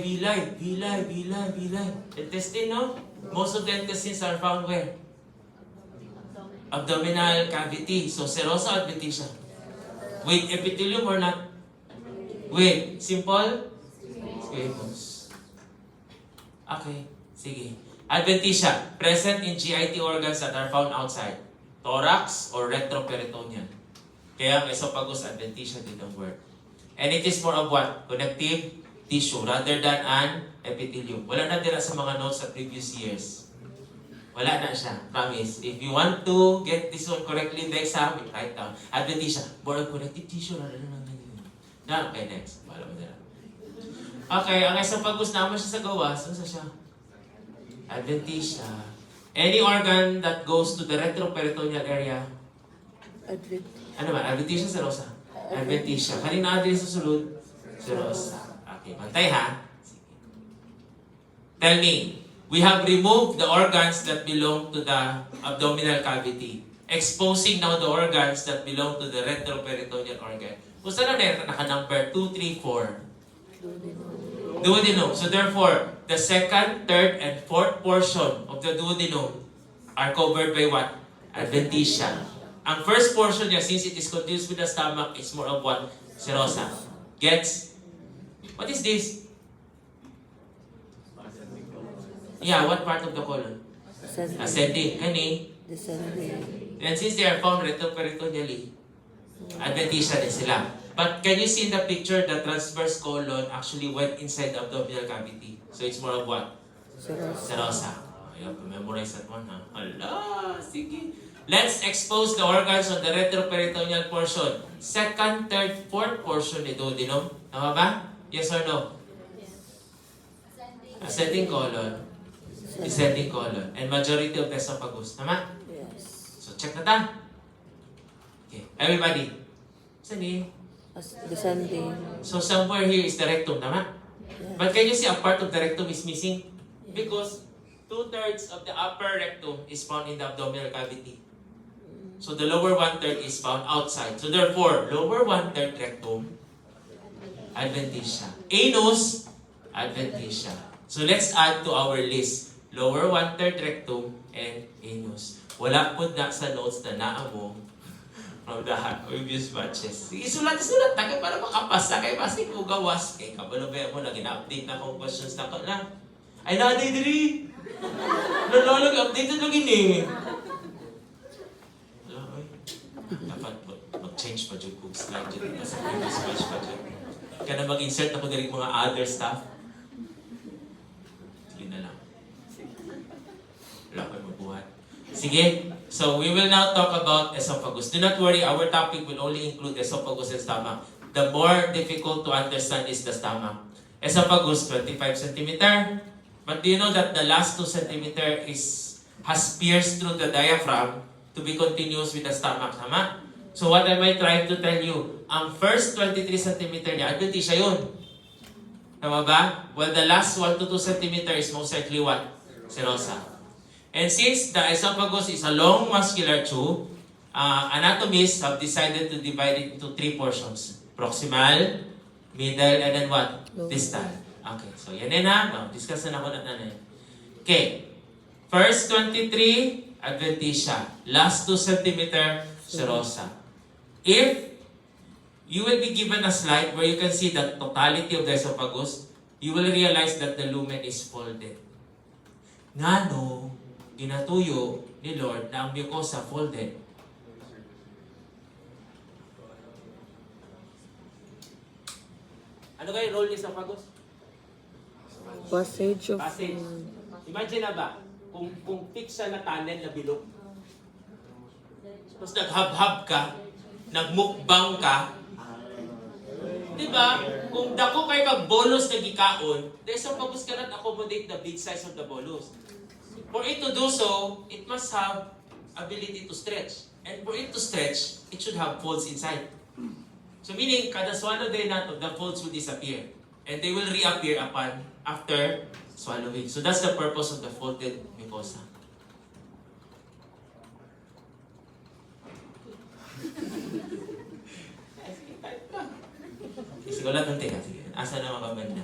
Intestine, no? Most of the intestines are found where? Abdominal cavity. So, serosa, adventitia. With epithelium or not? With simple? Squamous. Okay, sige. Adventitia, present in GIT organs that are found outside. Thorax or retroperitoneal. Kaya ang esophagus, adventitia din ang word. And it is more of what? Connective tissue rather than an epithelium. Wala na tira sa mga notes sa previous years. Wala na siya. Promise. If you want to get this one correctly in the exam, write down. Adventitia, more of connective tissue rather than an epithelium. Na, okay, next. Wala mo nila. Okay, ang esophagus naman siya sa gawas. Ano siya? Adventitia. Any organ that goes to the retroperitoneal area. Advent. Ano ba? Adventitia, serosa? Adventitia. Kanina natin susunod? Serosa. Okay, pantay ha? Sige. Tell me, we have removed the organs that belong to the abdominal cavity, exposing now the organs that belong to the retroperitoneal organ. Kung saan na naka-number 2, 3, 4? Duodenum. So therefore, the second, third, and fourth portion of the duodenum are covered by what? Adventitia. Ang first portion niya, since it is continuous with the stomach, is more of what? Serosa. Gets? What is this? Yeah, what part of the colon? Ascending. Kani? Descending. And since they are found retroperitoneally, adventitia din sila. But can you see in the picture, the transverse colon actually went inside the abdominal cavity. So it's more of what? Serosa. Serosa. Ayaw, memorize that one ha. Hala, sige. Let's expose the organs on the retroperitoneal portion. Second, third, fourth portion ni duodenum. Tama ba? Yes or no? Ascending colon. Descending colon. And majority of the esophagus. Tama? Yes. So check na ta. Okay. Everybody. Saan eh? Descending. So somewhere here is the rectum. Tama? Yes. But can you see a part of the rectum is missing? Because 2/3 of the upper rectum is found in the abdominal cavity. So the lower 1/3 is found outside. So therefore, lower 1/3 rectum, adventitia. Anus, adventitia. So let's add to our list. Lower 1/3 rectum and anus. Wala po na sa notes na naamo from the previous batches. Sige, sulat tayo para makapasa. Kaya pasig ko gawas. Kaya kabalabay mo na gina-update na akong questions na ko na. Ay, naday diri! Updated lang ini. Dapat mag-change pa dyan kung slide dyan. Kasi previous batch pa dyan. Kaya na mag-insert ako dali mga other stuff. Sige na lang. Wala ko mabuhat. Sige. So, we will now talk about esophagus. Do not worry, our topic will only include esophagus and stomach. The more difficult to understand is the stomach. Esophagus, 25 cm. But do you know that the last 2 cm has pierced through the diaphragm to be continuous with the stomach, tama? So what am I trying to tell you? Ang first 23 cm niya, adventitia yun. Tama ba? Well, the last 1 to 2 cm is most likely what? Serosa. And since the esophagus is a long muscular tube, anatomists have decided to divide it into 3 portions. Proximal, middle, and then what? Distal. Okay, so yan na. Now, discuss na ako na yan. Okay. First 23, adventitia. Last 2 cm, serosa. If you will be given a slide where you can see the totality of the esophagus, you will realize that the lumen is folded. Ngano, ginatuyo ni Lord na ang mucosa folded. Ano kayo role ni esophagus? Passage of Passage. food. Imagine na ba, kung fix siya na tunnel na bilog, tapos naghab-hab ka, nagmukbang ka, di ba? Kung dako kay kag bolus na gikaon, the esophagus cannot accommodate the big size of the bolus. For it to do so, it must have ability to stretch. And for it to stretch, it should have folds inside. So meaning, kada swallow day na the folds will disappear. And they will reappear after swallowing. So that's the purpose of the folded mucosa. wala kang teka. Asa na makabanda?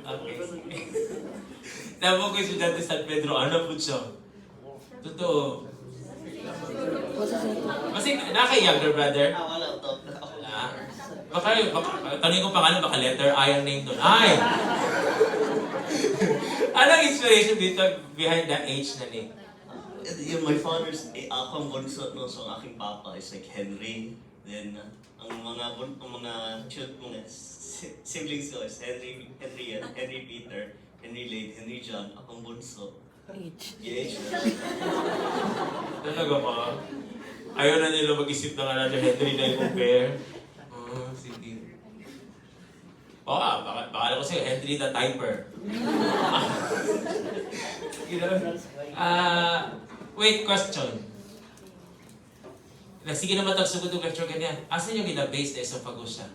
Okay. Tama ko yung estudyante sa San Pedro, ano po siya? Totoo. Kasi naka-younger brother. Wala to. Wala. Baka tanongin ko pangalan, baka letter I ang name doon. Ay! Anong inspiration dito behind the age na name? Yung my father's, ako ang bunso no, so ang aking papa is like Henry. Then, ang mga siblings ko is Henry Peter, Henry Lade, Henry John, akong bunso. H. Yes. Talaga ba? Ayaw na nila mag-isip ng another Henry na i-compare. Sige. Baka ko sa'yo, Henry the Typer. You know? Wait, question. Sige naman tagsugod yung lecture ganyan. Asan yung gina-base na esophagus siya?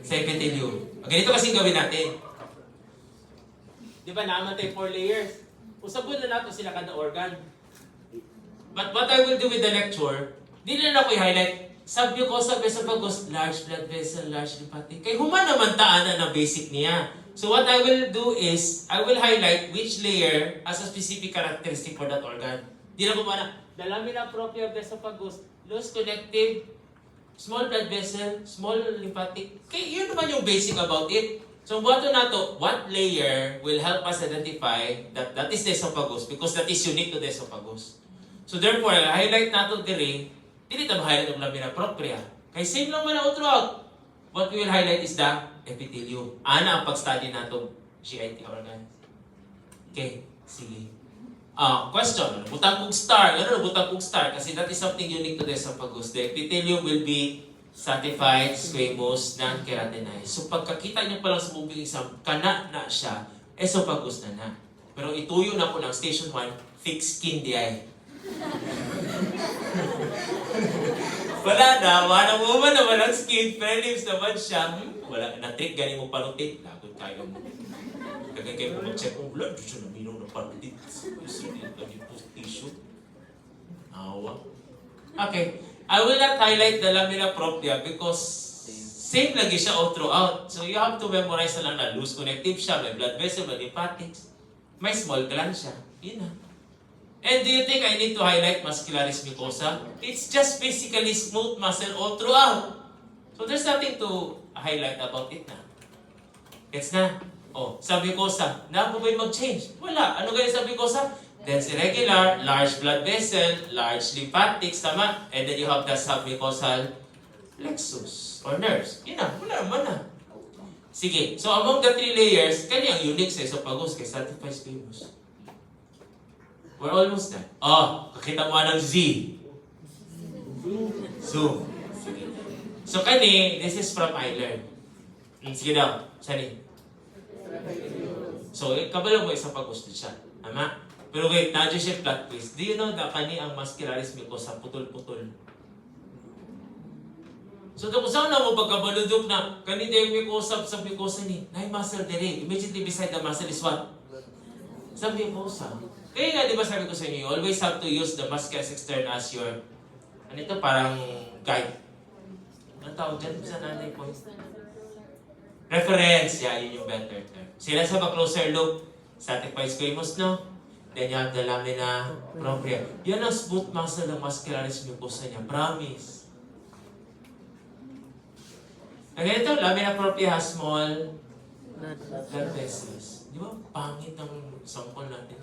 Sa epithelium. Ganito kasing gawin natin. Di ba naman tayo 4 layers? Usabon na natin sila kada organ. But what I will do with the lecture, di na ako i-highlight. Submucosa, esophagus, large blood vessel, large lymphatic. Kaya human naman taanan na basic niya. So what I will do is, I will highlight which layer has a specific characteristic for that organ. Di na ko mana, the lamina propria of the esophagus, loose connective, small blood vessel, small lymphatic. Kaya yun naman yung basic about it. So buhato na to, what layer will help us identify that that is the esophagus because that is unique to the esophagus. So therefore, highlight na to dire, dili ta ma-highlight yung lamina propria. Kaya same lang man na throughout. What we will highlight is the epithelium. Ana ang pag-study na to GIT organ. Okay, sige. Question, butang kong star. Ano butang kong star? Kasi that is something unique to the esophagus. The epithelium will be stratified, squamous, non-keratinized. So pagkakita niyo pa lang sa moving exam, kana na siya, esophagus na na. Pero ituyo na po ng station 1, thick skin di ay. wala mo man naman ang skin, prelims naman siya. Wala, na-trick galing mo panutit. Lagot kayo mo. Kagay kayo mo mag-check mo, blood, siya naminaw na panutit. Sige, tissue. Awa. Okay. I will not highlight the lamina propria because same lagi siya all throughout. So you have to memorize na lang na loose connective siya, may blood vessel, may lymphatics, may small gland siya. Yun na. And do you think I need to highlight muscularis mucosa? It's just basically smooth muscle all throughout. So there's nothing to highlight about it na. Gets na? Submucosa. Na po ba yung mag-change? Wala. Ano ganyan submucosa? Dense irregular, large blood vessel, large lymphatics, tama? And then you have the submucosal plexus or nerves. Yun na, wala naman na. Sige, so among the 3 layers, kanyang unique sa esophagus kay stratified squamous. We're almost done. Kakita mo ng Z. Zoom. Sige. So kani, this is from Eiler. Sige daw, sani. So, kabalo mo esophagus din siya. Tama? Pero wait, nandiyo siya plot twist. Do you know that kani ang muscularis mucosa putol-putol? So, kung saan na mo pagkabaludok na kani tayo mucosa sa mucosa ni, na muscle dire. Immediately beside the muscle is what? Sa mucosa. Kaya nga, di ba sabi ko sa inyo, you always have to use the muscus externa as your, ano ito, parang guide. Ano tawag dyan sa nanay po? Reference. Yeah, yun yung better term. Sila sa closer look, stratified squamous, no? Then you have the lamina propria. Yan ang smooth muscle ng muscularis mucosa niya. Promise. Kaya ito, lamina propria has small blood vessels. Di ba? Pangit ang sample natin.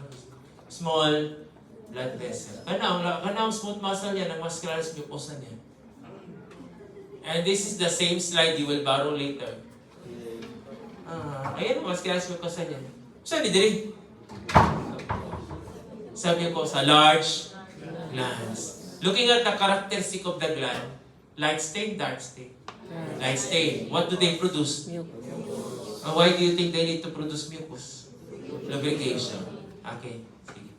Small blood vessel. Kanang smooth muscle yan, ang muscularis mucosa niya. And this is the same slide you will borrow later. Ayan ang muscularis mucosa niya. Sabi diri. Sabi ko sa large glands. Looking at the characteristic of the gland, light stain, dark stain. Light stain. What do they produce? Mucus. Why do you think they need to produce mucus? Lubrication. Okay. Sige.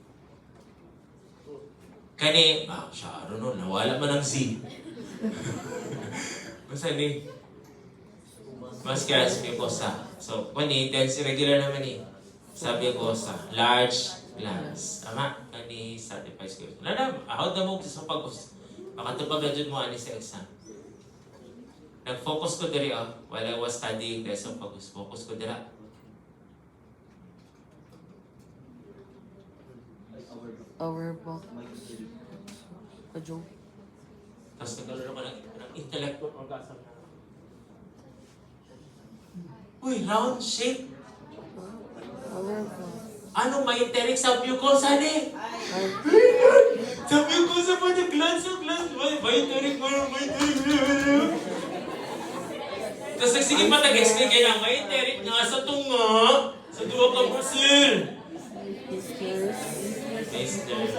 Kani, siya, no, nawala man ang Z. Basta ni, muscularis mucosa. So, kani, dense irregular naman ni. Sabi ko sa large glands. Tama? Kani, stratified squamous. How the mo sa pagos? Baka ito pa gadget mo ani sa exam. Nag-focus ko diri while I was studying the esophagus. Focus ko dira. Our box. A joke. Tapos nagkaroon ako ng intellectual orgasm. Uy, round shape. Our box. Ano may enteric sa mucosa ni? Sa mucosa pa the glands of glands. May enteric mo. Tapos nagsige pa tag-explain kayo na may enteric nga sa tunga. Sa duwa ka muscle. Sisters.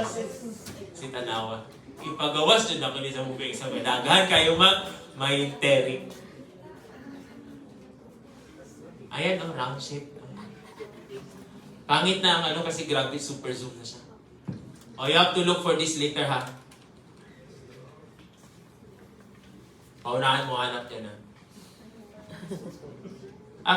Si Tanawa. Ipagawas dyan ako ni sa mubing sa daghan kayo may enteric. Ayan ang round shape. Pangit na ang ano kasi grabe super zoom na siya. Oh, you have to look for this later ha. Paunahan mo hanap yan ha.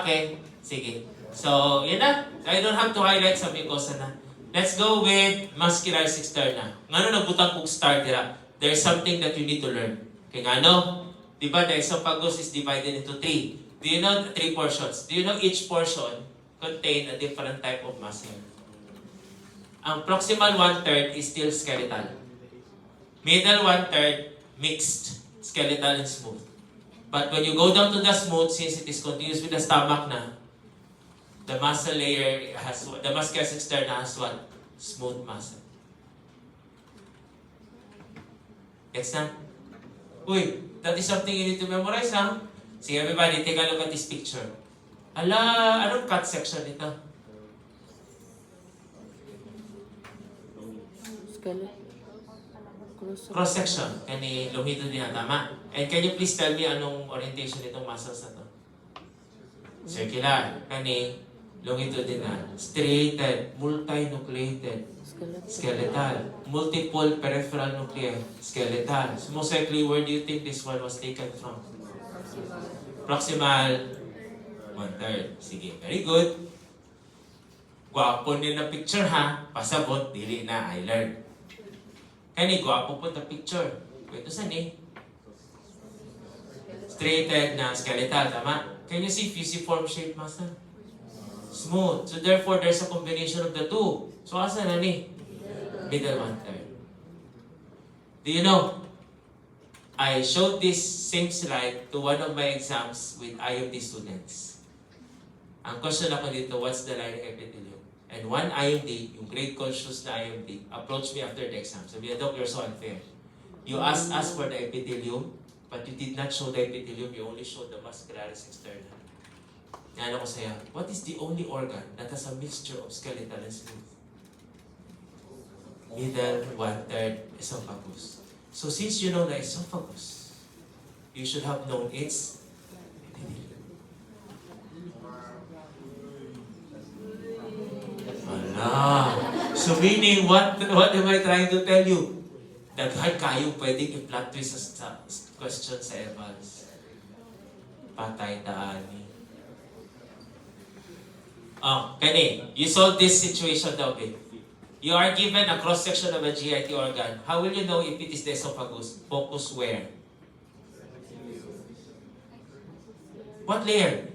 Okay, sige. So, yun na. I don't have to highlight sa mucosa na. Let's go with muscularis externa. Ngano nagbutang kong start dira? There's something that you need to learn. Kaya ngano? Diba the esophagus is divided into 3. Do you know the 3 portions? Do you know each portion contain a different type of muscle? Ang proximal 1/3 is still skeletal. Middle 1/3 mixed, skeletal and smooth. But when you go down to the smooth, since it is continuous with the stomach na, the muscle layer has, the muscularis externa has what? Smooth muscle. Gets na? Uy, that is something you need to memorize, ha? Sige, everybody, take a look at this picture. Ala, anong cut section ito? Skeleton. Cross section. Kani longitudinal, tama? And can you please tell me anong orientation nitong muscles na to? Circular. Kani longitudinal. Striated. Multinucleated. Skeletal. Multiple peripheral nuclei. Skeletal. So most likely, where do you think this one was taken from? Proximal 1/3. Sige, very good. Gwapo din na picture ha. Pasabot, dili na, I learned. Kani, gwapo po na picture. Ito saan eh? Straighted na skeletal, tama? Can you see fusiform shape muscle? Smooth. So therefore, there's a combination of the two. So asa na ni? Middle 1/3. Do you know? I showed this same slide to one of my exams with IMD students. Ang question ako dito, what's the lining epithelium? And one IMD, yung grade conscious na IMD, approached me after the exam. Sabi niya, Doc, you're so unfair. You asked us for the epithelium, but you did not show the epithelium, you only showed the muscularis externa. Yan ako sa'yo, what is the only organ that has a mixture of skeletal and smooth? Middle 1/3 esophagus. So since you know the esophagus, you should have known its epithelium. Ala. So meaning, what am I trying to tell you? Daghan kayo pwedeng i-plot twist sa question sa Evans. Patay taani. Oh, kani, you solve this situation daw, babe. You are given a cross-section of a GIT organ. How will you know if it is the esophagus? Focus where? What layer?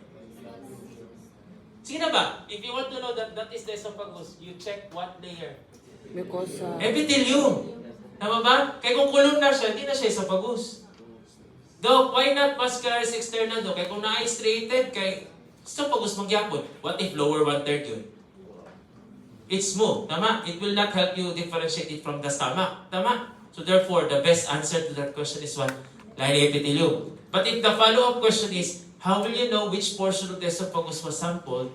Sige na ba? If you want to know that that is the esophagus, you check what layer? Mucosa. Epithelium. Tama ba? Kaya kung columnar siya, hindi na siya esophagus. Doc, why not muscularis externa, Doc? Kaya kung na-striated, kay esophagus magyapon. What if lower 1/3 yun? It's smooth. Tama? It will not help you differentiate it from the stomach. Tama? So therefore, the best answer to that question is what? Lining epithelium. But if the follow-up question is, how will you know which portion of the esophagus was sampled?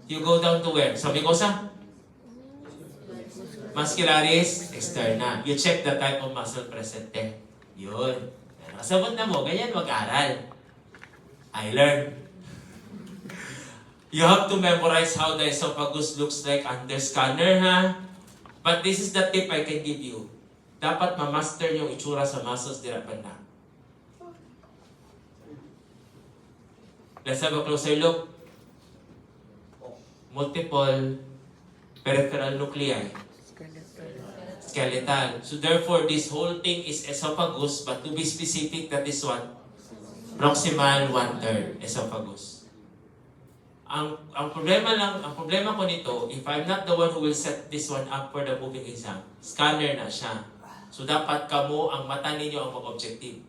You go down to where? Sa mucosa? Muscularis externa. You check the type of muscle present there. Yun. Nakasabot na mo, ganyan mag-aral. I learned. You have to memorize how the esophagus looks like under scanner, ha? But this is the tip I can give you. Dapat ma-master yung itsura sa muscles dirapan na. Let's have a closer look. Multiple peripheral nuclei. Skeletal. So therefore, this whole thing is esophagus, but to be specific, that is what? proximal 1/3 esophagus. Ang problema ko nito, if I'm not the one who will set this one up for the moving exam, scanner na siya. So dapat kamo ang mata ninyo ang mag-objective.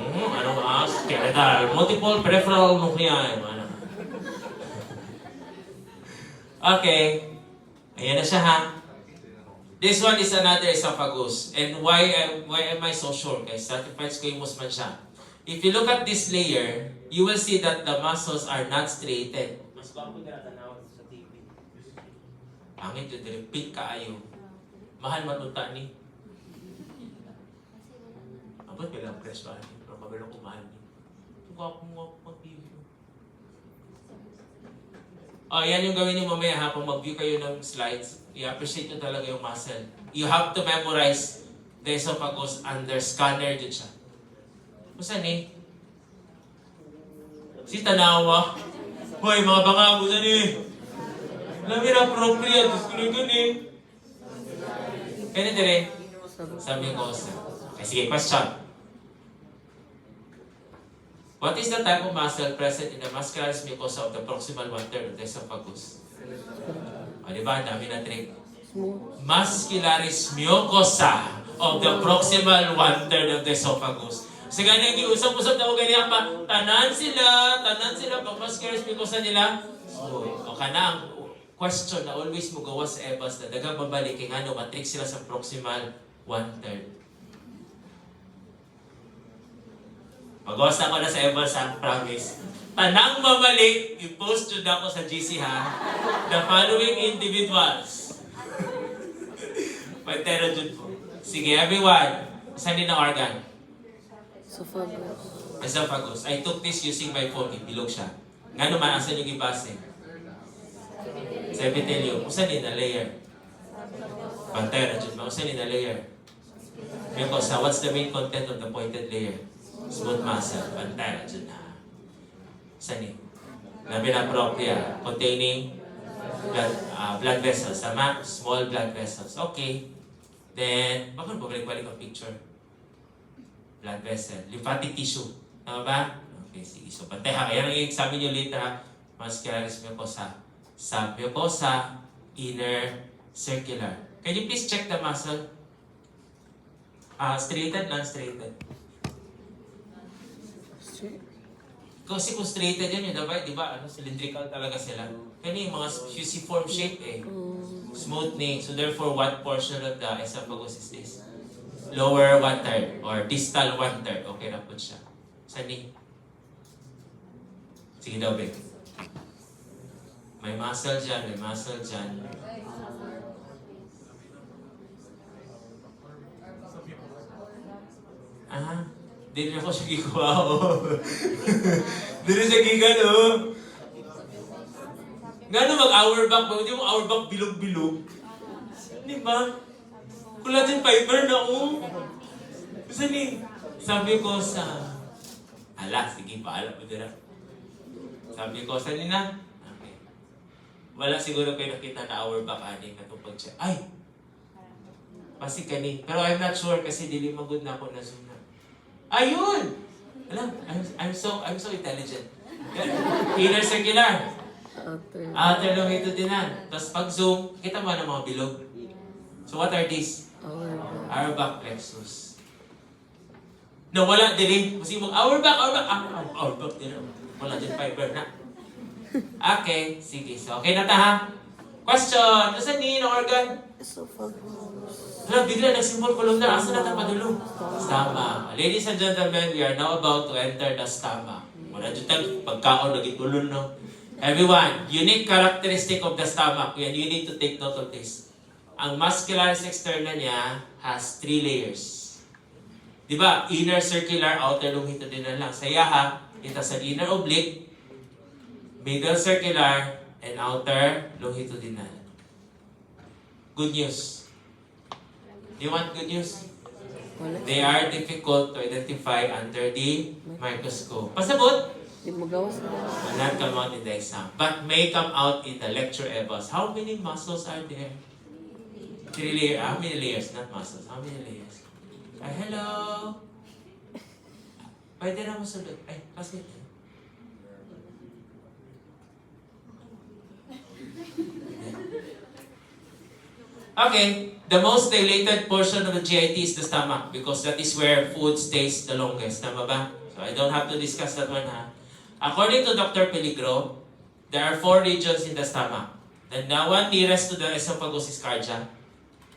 Ano ba? Skeletal, multiple peripheral nuclei. Ano? Okay. Ayan na siya ha. This one is another esophagus. And why am I so sure? Guys, certified squamous man siya. If you look at this layer, you will see that the muscles are not straightened. Mas bago na tanawan sa TV. Pangit yung repeat kaayo. Mahal matunta ni. Abot ka lang press pa ni. Pero kabilang kumahal ni. Tuwa mo pag TV. Yan yung gawin niyo mamaya ha. Pag mag-view kayo ng slides, i-appreciate nyo talaga yung muscle. You have to memorize the esophagus under scanner dyan siya. Kusa ni? Si Tanawa. Hoy, mga bangabo dyan eh. Lamin appropriate. Gusto ko ni. Kaya dire? Sabi ko sa. Okay, sige, question. What is the type of muscle present in the muscularis mucosa of the proximal 1/3 of the esophagus? O, diba? Dami na trick. Muscularis mucosa of the proximal 1/3 of the esophagus. Sa ganyan, usap-usap na ko ganyan pa, tanan sila, pag muscularis mucosa nila. So, o ka na ang question na always mo gawa sa EBAS na dagang babalik kay ano, matrick sila sa proximal 1/3. Magawas na ako na sa EBAS, ha? Promise. Tanang mamalik, i-post yun ako sa GC ha. The following individuals. Pantera dyan po. Sige, everyone. Saan din ang organ? Esophagus. Esophagus. I took this using my phone. Ipilog siya. Nga naman, asan yung ibase? Sa epithelium. Saan din na layer? Pantera dyan ba? Saan din na layer? Mucosa. What's the main content of the pointed layer? Smooth muscle. Pantera dyan na. Saan din? Lamina propria. Containing blood vessels. Tama? Small blood vessels. Okay. Then, bakit bumalik-balik ang picture? Blood vessel. Lymphatic tissue. Tama ba? Okay, sige. So, pantay ha. Ayan ang i-examine nyo later ha. Muscularis mucosa. Submucosa. Inner circular. Can you please check the muscle? Straightened, non-straightened. Kasi kung straightened yun, di ba? Cylindrical talaga sila. Kaya yung mga fusiform shape eh. Smoothing. So therefore, what portion of the esophagus is this? Lower 1/3 or distal 1/3. Okay na po siya. Saan sige daw, Bek. May muscle dyan, may muscle dyan. Dili ako siya gikuha, Dili siya gigan, Gano'n mag-hour back ba? Hindi mo hour back bilog-bilog. Di ba? Collagen fiber na, Kasi sabi ko sa... sige, paalam mo dira. Sabi ko sa nina. Okay. Wala siguro kayo nakita na hour back aning natupag siya. Ay! Pasi kani. Pero I'm not sure kasi dili magod na ako na zoom na. Ayun! Alam, I'm so intelligent. Inner circular. Outer longitudinal. Tapos pag zoom, kita mo ng mga bilog. So what are these? Our back plexus. No, wala din. Kasi mong our back din. Wala din fiber na. Okay, sige. So okay na ta ha. Question. Nasaan ni yung organ? Esophagus. Wala, bigla nag-symbol columnar. Asa na tayo padulong? Stomach. Ladies and gentlemen, we are now about to enter the stomach. Wala dyan tayo pagkaon, nagitulon, no? Everyone, unique characteristic of the stomach, and you need to take note of this. Ang muscularis externa niya has 3 layers. Diba? Inner circular, outer longitudinal lang. Sa yaha, ito sa inner oblique, middle circular, and outer longitudinal. Good news. Do you want good news? They are difficult to identify under the microscope. Pasabot? Di mo gawas na. Will not come out in the exam, but may come out in the lecture EBAS. How many muscles are there? 3 layers. How many layers? Not muscles. How many layers? Hello? Pwede na masulod. Ay, kasi. Okay, the most dilated portion of the GIT is the stomach because that is where food stays the longest. Tama ba? So I don't have to discuss that one, ha? According to Dr. Peligro, there are 4 regions in the stomach. The one nearest to the esophagus is cardia.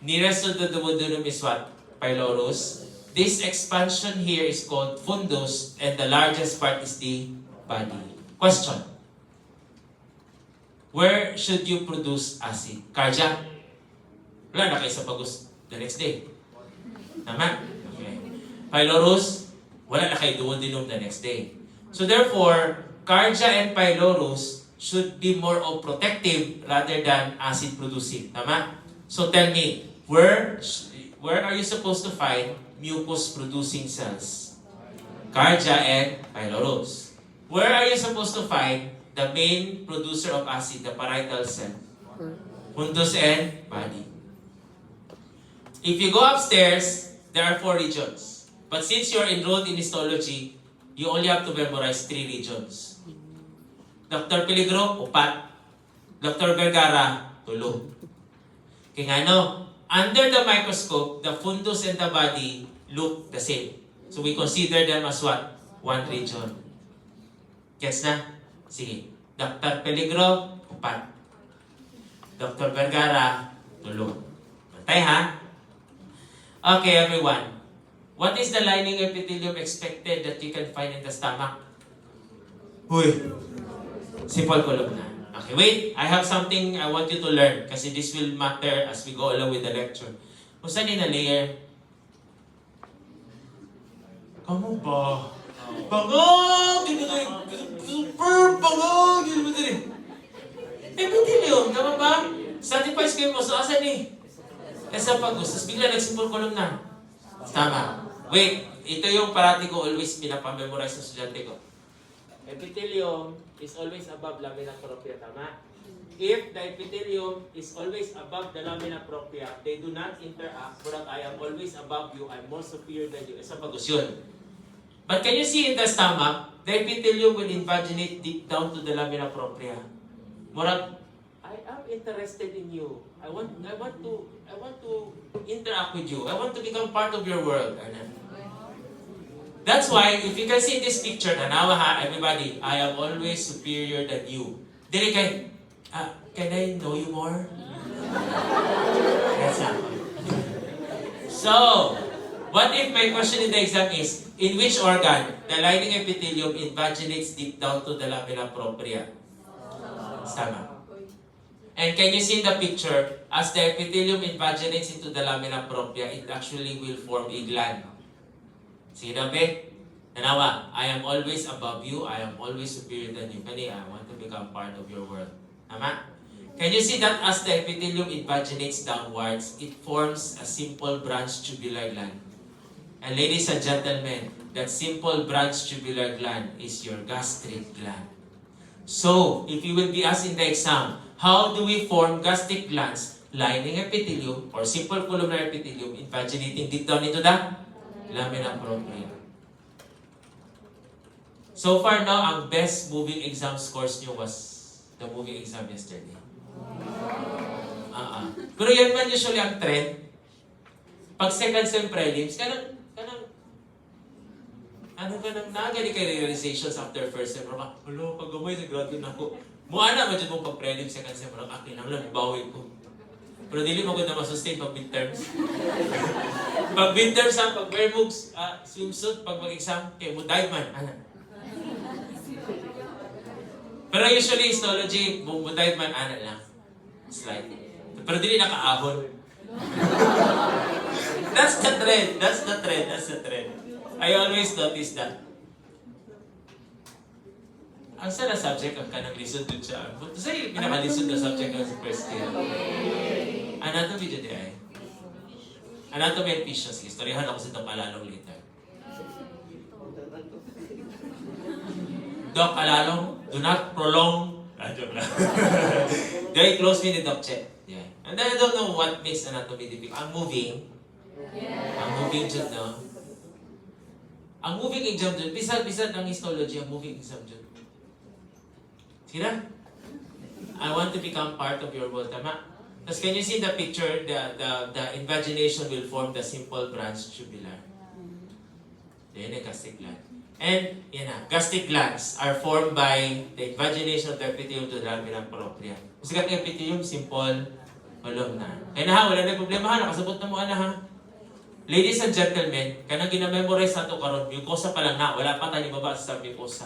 Nearest to the duodenum is what? Pylorus. This expansion here is called fundus, and the largest part is the body. Question. Where should you produce acid? Cardia? Wala na kayo sa pagus the next day. Tama? Okay. Pylorus, wala na kayo duodenum the next day. So therefore, cardia and pylorus should be more of protective rather than acid producing. Tama? So tell me, where are you supposed to find mucus producing cells? Cardia and pylorus. Where are you supposed to find the main producer of acid, the parietal cell? Fundus and body. If you go upstairs, there are 4 regions. But since you're enrolled in histology, you only have to memorize 3 regions. Dr. Peligro, 4. Dr. Vergara, 3. Kaya nga no, under the microscope, the fundus and the body look the same. So we consider them as what? 1 region. Gets na? Sige. Dr. Peligro, 4. Dr. Vergara, 3. Bantay ha? Okay, everyone. What is the lining epithelium expected that you can find in the stomach? Uy! Simple columnar. Okay, wait. I have something I want you to learn kasi this will matter as we go along with the lecture. Kung saan na layer? Kamu ba? Bangag! Super bangag! Epithelium, tama ba? Satisfies kayo mo. So, asan eh? Esophagus. Tapos bigla nagsimbol columnar. Tama. Wait, ito yung parati ko always pinapamemorize sa estudyante ko. Epithelium is always above lamina propria, tama? If the epithelium is always above the lamina propria, they do not interact, but I am always above you, I'm more superior than you. Esophagus yun. But can you see in the stomach, the epithelium will invaginate deep down to the lamina propria. Murag, I am interested in you. I want to interact with you. I want to become part of your world. That's why, if you can see in this picture, tanawa ha, everybody, I am always superior than you. Dili kay, can I know you more? That's not. So, what if my question in the exam is, in which organ the lining epithelium invaginates deep down to the lamina propria? Stomach. And can you see in the picture, as the epithelium invaginates into the lamina propria, it actually will form a gland. See na ba? Nanawa, I am always above you, I am always superior than you. Kani, I want to become part of your world. Tama? Can you see that as the epithelium invaginates downwards, it forms a simple branch tubular gland. And ladies and gentlemen, that simple branch tubular gland is your gastric gland. So, if you will be asked in the exam, how do we form gastric glands? Lining epithelium or simple columnar epithelium invaginating deep down into the lamina propria. So far now, ang best moving exam scores nyo was the moving exam yesterday. Pero yan man usually ang trend. Pag second sem prelims, nagani kay realizations after first sem. Hello, pag gamay sa graduate na ako. Muana mo dyan mo pag prelim, second sem, akin lang lang, bawi ko. Pero dili mo ko na masustain pag midterms. Pag midterms ha, pag vermugs, swimsuit, pag mag-exam, kaya mo dive man. Pero usually, histology, mo dive man, lang. Slide. Pero dili nakaahon. That's the trend. I always notice that. Ang sana subject ang kanang lisod dun siya. Sa'yo, pinakalisod na subject ang sa first year. Anatomy dyan ay. Anatomy and fissions. Istoryahan ako sa itong palalong later. Doc, alalong, do not prolong. Joke lang. Very close me ni Doc Che. Yeah. And then I don't know what makes anatomy difficult. Ang moving dyan, no? Ang moving exam dyan, bisad ang histology, ang moving exam dyan. Sige na? I want to become part of your world, tama? Tapos can you see the picture, the invagination will form the simple branch tubular. Then yung gastric gland. And, yan na, gastric glands are formed by the invagination of the epithelium to the lamina propria. Kasi ang epithelium, simple, columnar. Kaya na ha, wala na problema ha, nakasabot na mo na ha. Ladies and gentlemen, kanang ginamemorize nato karon, mucosa pa lang na, wala pa tayo baba sa mucosa.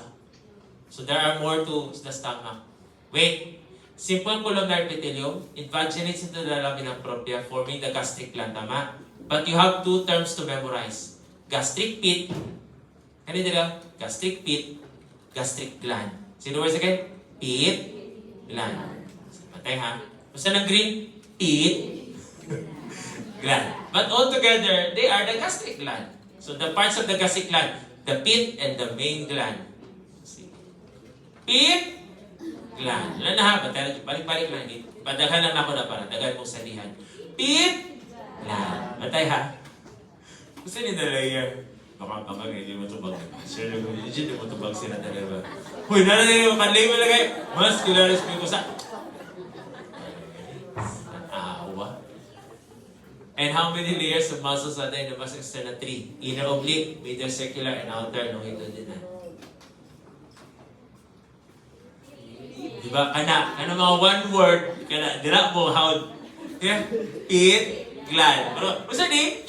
So there are more to the stomach. Wait, simple columnar epithelium invaginates into the lamina propria, forming the gastric gland, tama? But you have two terms to memorize. Gastric pit, ano dito? Gastric pit, gastric gland. Sino words again? Pit, gland. Matay ha? Basta ng green? Pit, gland. But altogether, they are the gastric gland. So the parts of the gastric gland, the pit and the main gland. See? Pit, gland. Wala na ha? Balik-balik lang. Padaghan lang ako na para dagan mong salihan. Pit, gland. Matay ha? Gusto niyo na layer? Baka hindi mo tubag. Sure, hindi mo tubag sila talaga. Uy, nalalang yung kanlay mo lagay. Muscularis mucosa. Awa. And how many layers of muscles are there in the vas externa? 3. Inner oblique, medial circular, and outer longitudinal. Diba? Kana mga one word, kana, dira mo, how, yeah, pit, gland. Pero, basta di,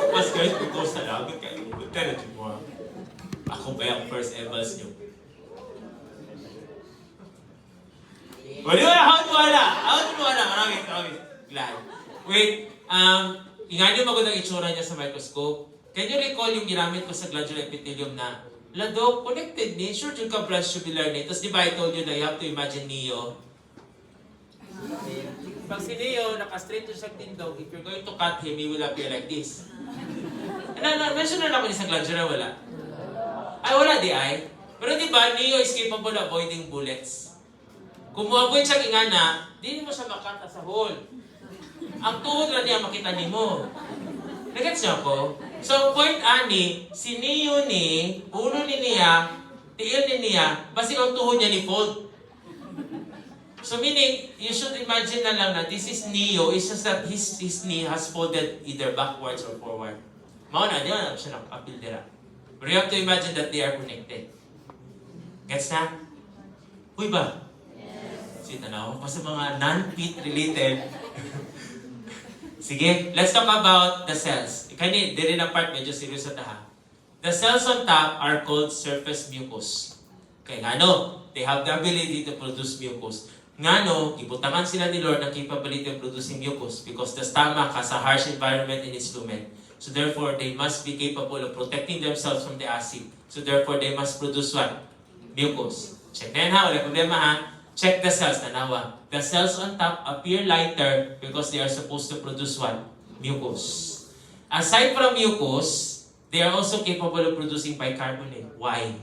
mas guys, because na lang, kaya mo. Ako ba yung first evals nyo? How do wala? Marami. Glad. Wait, ingano nyo magandang itsura niya sa microscope. Can you recall yung ginamit ko sa glandular epithelium na Lado, connected ni, sure yung ka branch tubular ni. Tapos di ba I told you na you have to imagine Neo? Pag si Neo, naka-straight to siya tindog, if you're going to cut him, he will appear like this. Mention na naman isang glandular, wala? Ay, wala di ay. Pero di ba, Neo is capable of avoiding bullets. Kung mo-avoid siya ingana, di mo siya makata sa hole. Ang tuhod na niya makita ni mo. Nagets niyo ako? So, point ani, si Neo ni, ulo ni niya, tiil ni niya, basi ang tuhod niya ni fold. So meaning, you should imagine na lang na this is Neo, it's just that his knee has folded either backwards or forward. Mauna, di ba na siya nakapil dira. But you have to imagine that they are connected. Gets na? Uy ba? Yes. Sige, tanaw pa sa mga non-pit related. Sige, let's talk about the cells. Kani, di rin ang part, medyo serious sa taha. The cells on top are called surface mucus. Okay, ngano? They have the ability to produce mucus. Ngano, ibutangan sila ni Lord ng capability of producing mucus because the stomach has a harsh environment in its lumen. So therefore, they must be capable of protecting themselves from the acid. So therefore, they must produce what? Mucus. Check na yan ha, wala problema ha. Check the cells, tanawa. The cells on top appear lighter because they are supposed to produce what? Mucus. Aside from mucus, they are also capable of producing bicarbonate. Why?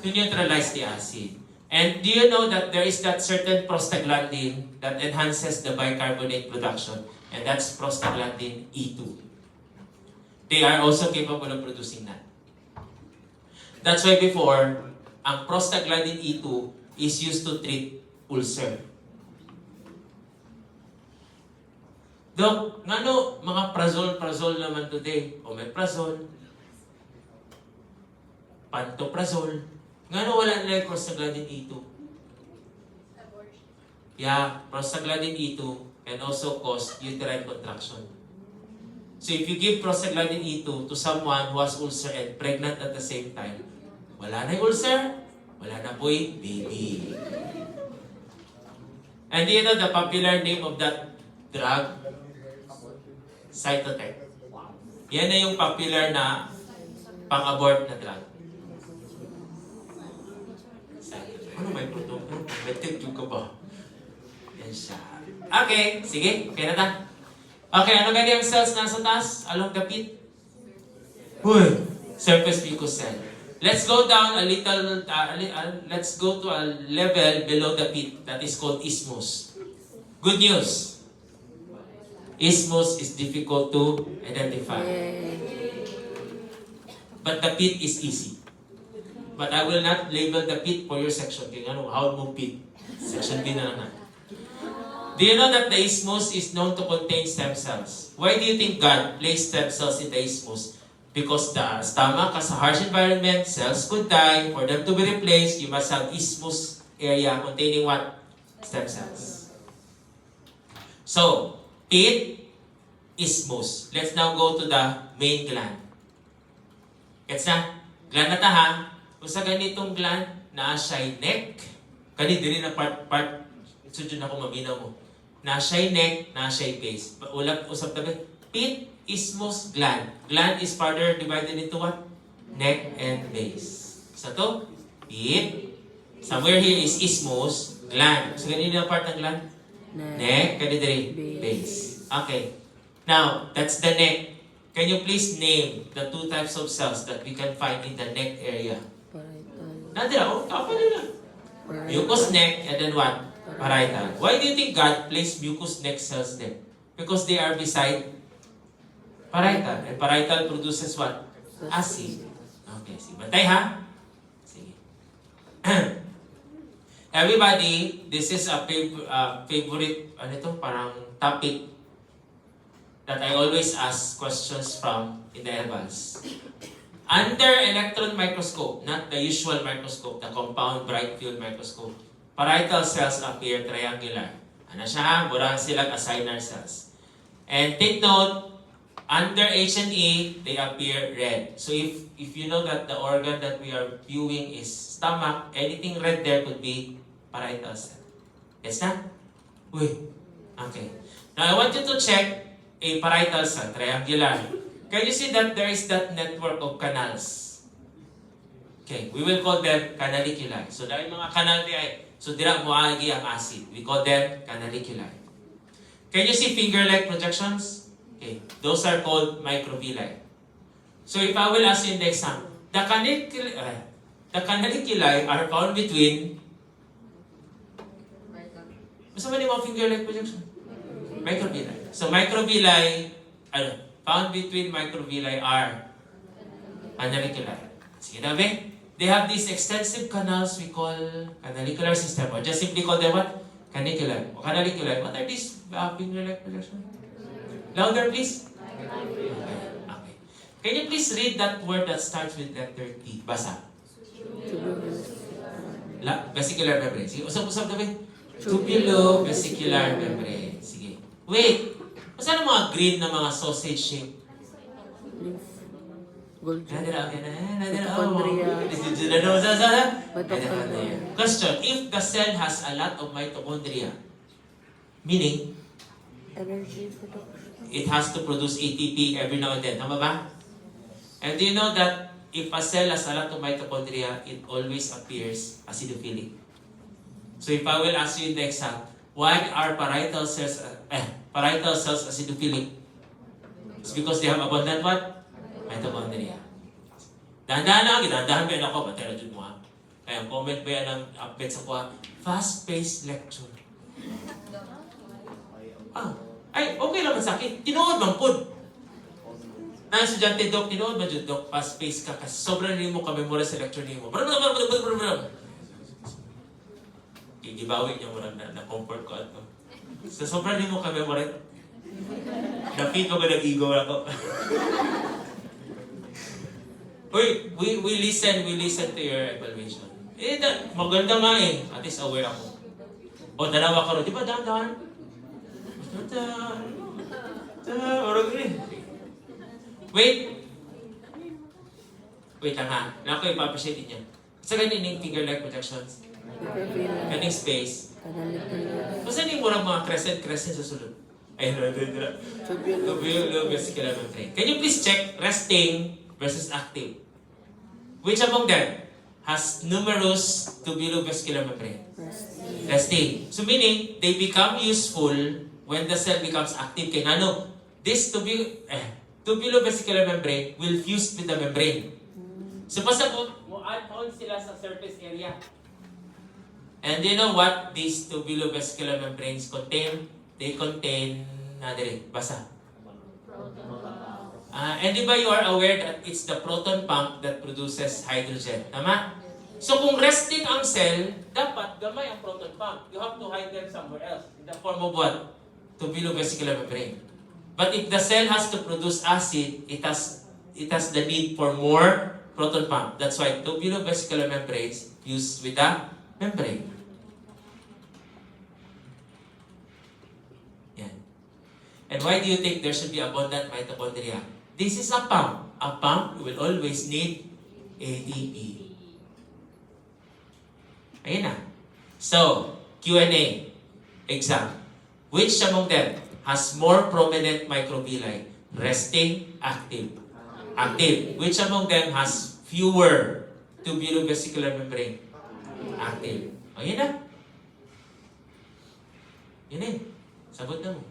To neutralize the acid. And do you know that there is that certain prostaglandin that enhances the bicarbonate production? And that's prostaglandin E2. They are also capable of producing that. That's why before, ang prostaglandin E2 is used to treat ulcer. Dok, ngano mga prazol naman today? Omeprazole, pantoprazole. Ngano wala nila prostaglandin E2? Yeah, prostaglandin E2 can also cause uterine contraction. So if you give prostaglandin E2 to someone who has ulcer and pregnant at the same time, wala na yung ulcer, wala na po'y baby. And you know the popular name of that drug? Cytotec. Yan na yung popular na pang-abort na drug. Ano may produkto? May tip ka ba? Yan siya. Okay, sige. Okay na ta. Okay, ano gani ang cells nasa taas? Along the pit? Uy! Surface mucous cell. Let's go down a little, let's go to a level below the pit. That is called isthmus. Good news. Isthmus is difficult to identify. But the pit is easy. But I will not label the pit for your section. Kaya ano, how mo pit? Section B na lang. Do you know that the isthmus is known to contain stem cells? Why do you think God placed stem cells in the isthmus? Because the stomach has a harsh environment, cells could die. For them to be replaced, you must have isthmus area containing what? Stem cells. So, pit, isthmus. Let's now go to the main gland. Gets na? Gland na ta ha? Kung sa ganitong gland, na siya'y neck. Kani din na part, sudyo na ako maminaw mo. Na siya'y neck, na siya'y base. Usap tabi, pit, isthmus, gland. Gland is further divided into what? Neck and base. Sa to, pit. Somewhere here is isthmus, gland. So ganito na part ng gland? Neck, kani din, base. Okay. Now, that's the neck. Can you please name the two types of cells that we can find in the neck area? Nadira, kapal nila. Mucous neck and then what? Parietal. Why do you think God placed mucous neck cells there? Because they are beside parietal. And parietal produces what? Acid. Okay, sige. Bantay ha? Sige. Everybody, this is a favorite, ano ito, parang topic that I always ask questions from in the evals. Under electron microscope, not the usual microscope, the compound bright field microscope, parietal cells appear triangular. Ano siya ha? Murang silang asigner cells. And take note, under H&E, they appear red. So if you know that the organ that we are viewing is stomach, anything red there could be parietal cell. Yes na? Uy. Okay. Now I want you to check a parietal cell, triangular. Can you see that there is that network of canals? Okay, we will call them canaliculi. So dahil mga canal di ay, so dira moagi ang acid. We call them canaliculi. Can you see finger-like projections? Okay, those are called microvilli. So if I will ask you in the exam, the canaliculi are found between, basta ba mga finger-like projection? Microvilli. So microvilli, found between microvilli are canaliculi. Sige na ba? They have these extensive canals we call canalicular system, or just simply call them what? Canaliculi. O canaliculi. What are these finger-like projection? Louder please. Okay. Can you please read that word that starts with letter T? Basa. Vesicular membrane. Sige, usap-usap na ba? Tubulobesicular membrane. Sige. Wait! Saan ang mga green na mga sausage shape? Golgi. Question. If the cell has a lot of mitochondria, meaning, Energy production. it has to produce ATP every now and then. Tama ba? And do you know that if a cell has a lot of mitochondria, it always appears acidophilic? So if I will ask you in the exam, why are parietal cells acidophilic? It's because they have abundant what? Mitochondria. Dahan-dahan ba yan ako? Batera dyan mo ha? Kaya comment ba yan ang update sa kuha? Fast-paced lecture. Ay, okay lang sa akin. Tinuod man po. Na estudyante, Dok, tinuod man dyan, Dok, fast-paced ka kasi sobrang rin mo ka-memorize sa lecture niyo mo. Gibawi niyo mo na-comfort ko ato. So, sobrang rin mo ka-memorize. Na-feel ko ba nag-ego ako? Uy, we listen to your evaluation. Maganda nga eh. At least aware ako. O, dalawa ka rin. Di ba, dahan-dahan? Wait lang ha. Na ako ipapasyatin niya. Sa ganyan yung finger-like projections. Kaning space. Basta hindi mo lang mga crescent sa sulod. Ay, tubulobesicular membrane. Can you please check resting versus active? Which among them has numerous tubulobesicular membrane? Resting. So meaning, they become useful when the cell becomes active. Kaya ano, this tubulobesicular membrane will fuse with the membrane. So basta mo add on sila sa surface area. And do you know what these tubulobesicular membranes contain? They contain, basa. And di ba you are aware that it's the proton pump that produces hydrogen? Tama? So kung resting ang cell, dapat gamay ang proton pump. You have to hide them somewhere else. In the form of what? Tubulovesicular membrane. But if the cell has to produce acid, it has the need for more proton pump. That's why tubulovesicular membranes used with the membrane. Yan. And why do you think there should be abundant mitochondria? This is a pump. A pump will always need ATP. Ayun na. So, Q&A. Exam. Which among them has more prominent microvilli? Resting, active. Active. Which among them has fewer tubulovesicular membrane? Active. O, yun na. Yun na. Sabot na mo.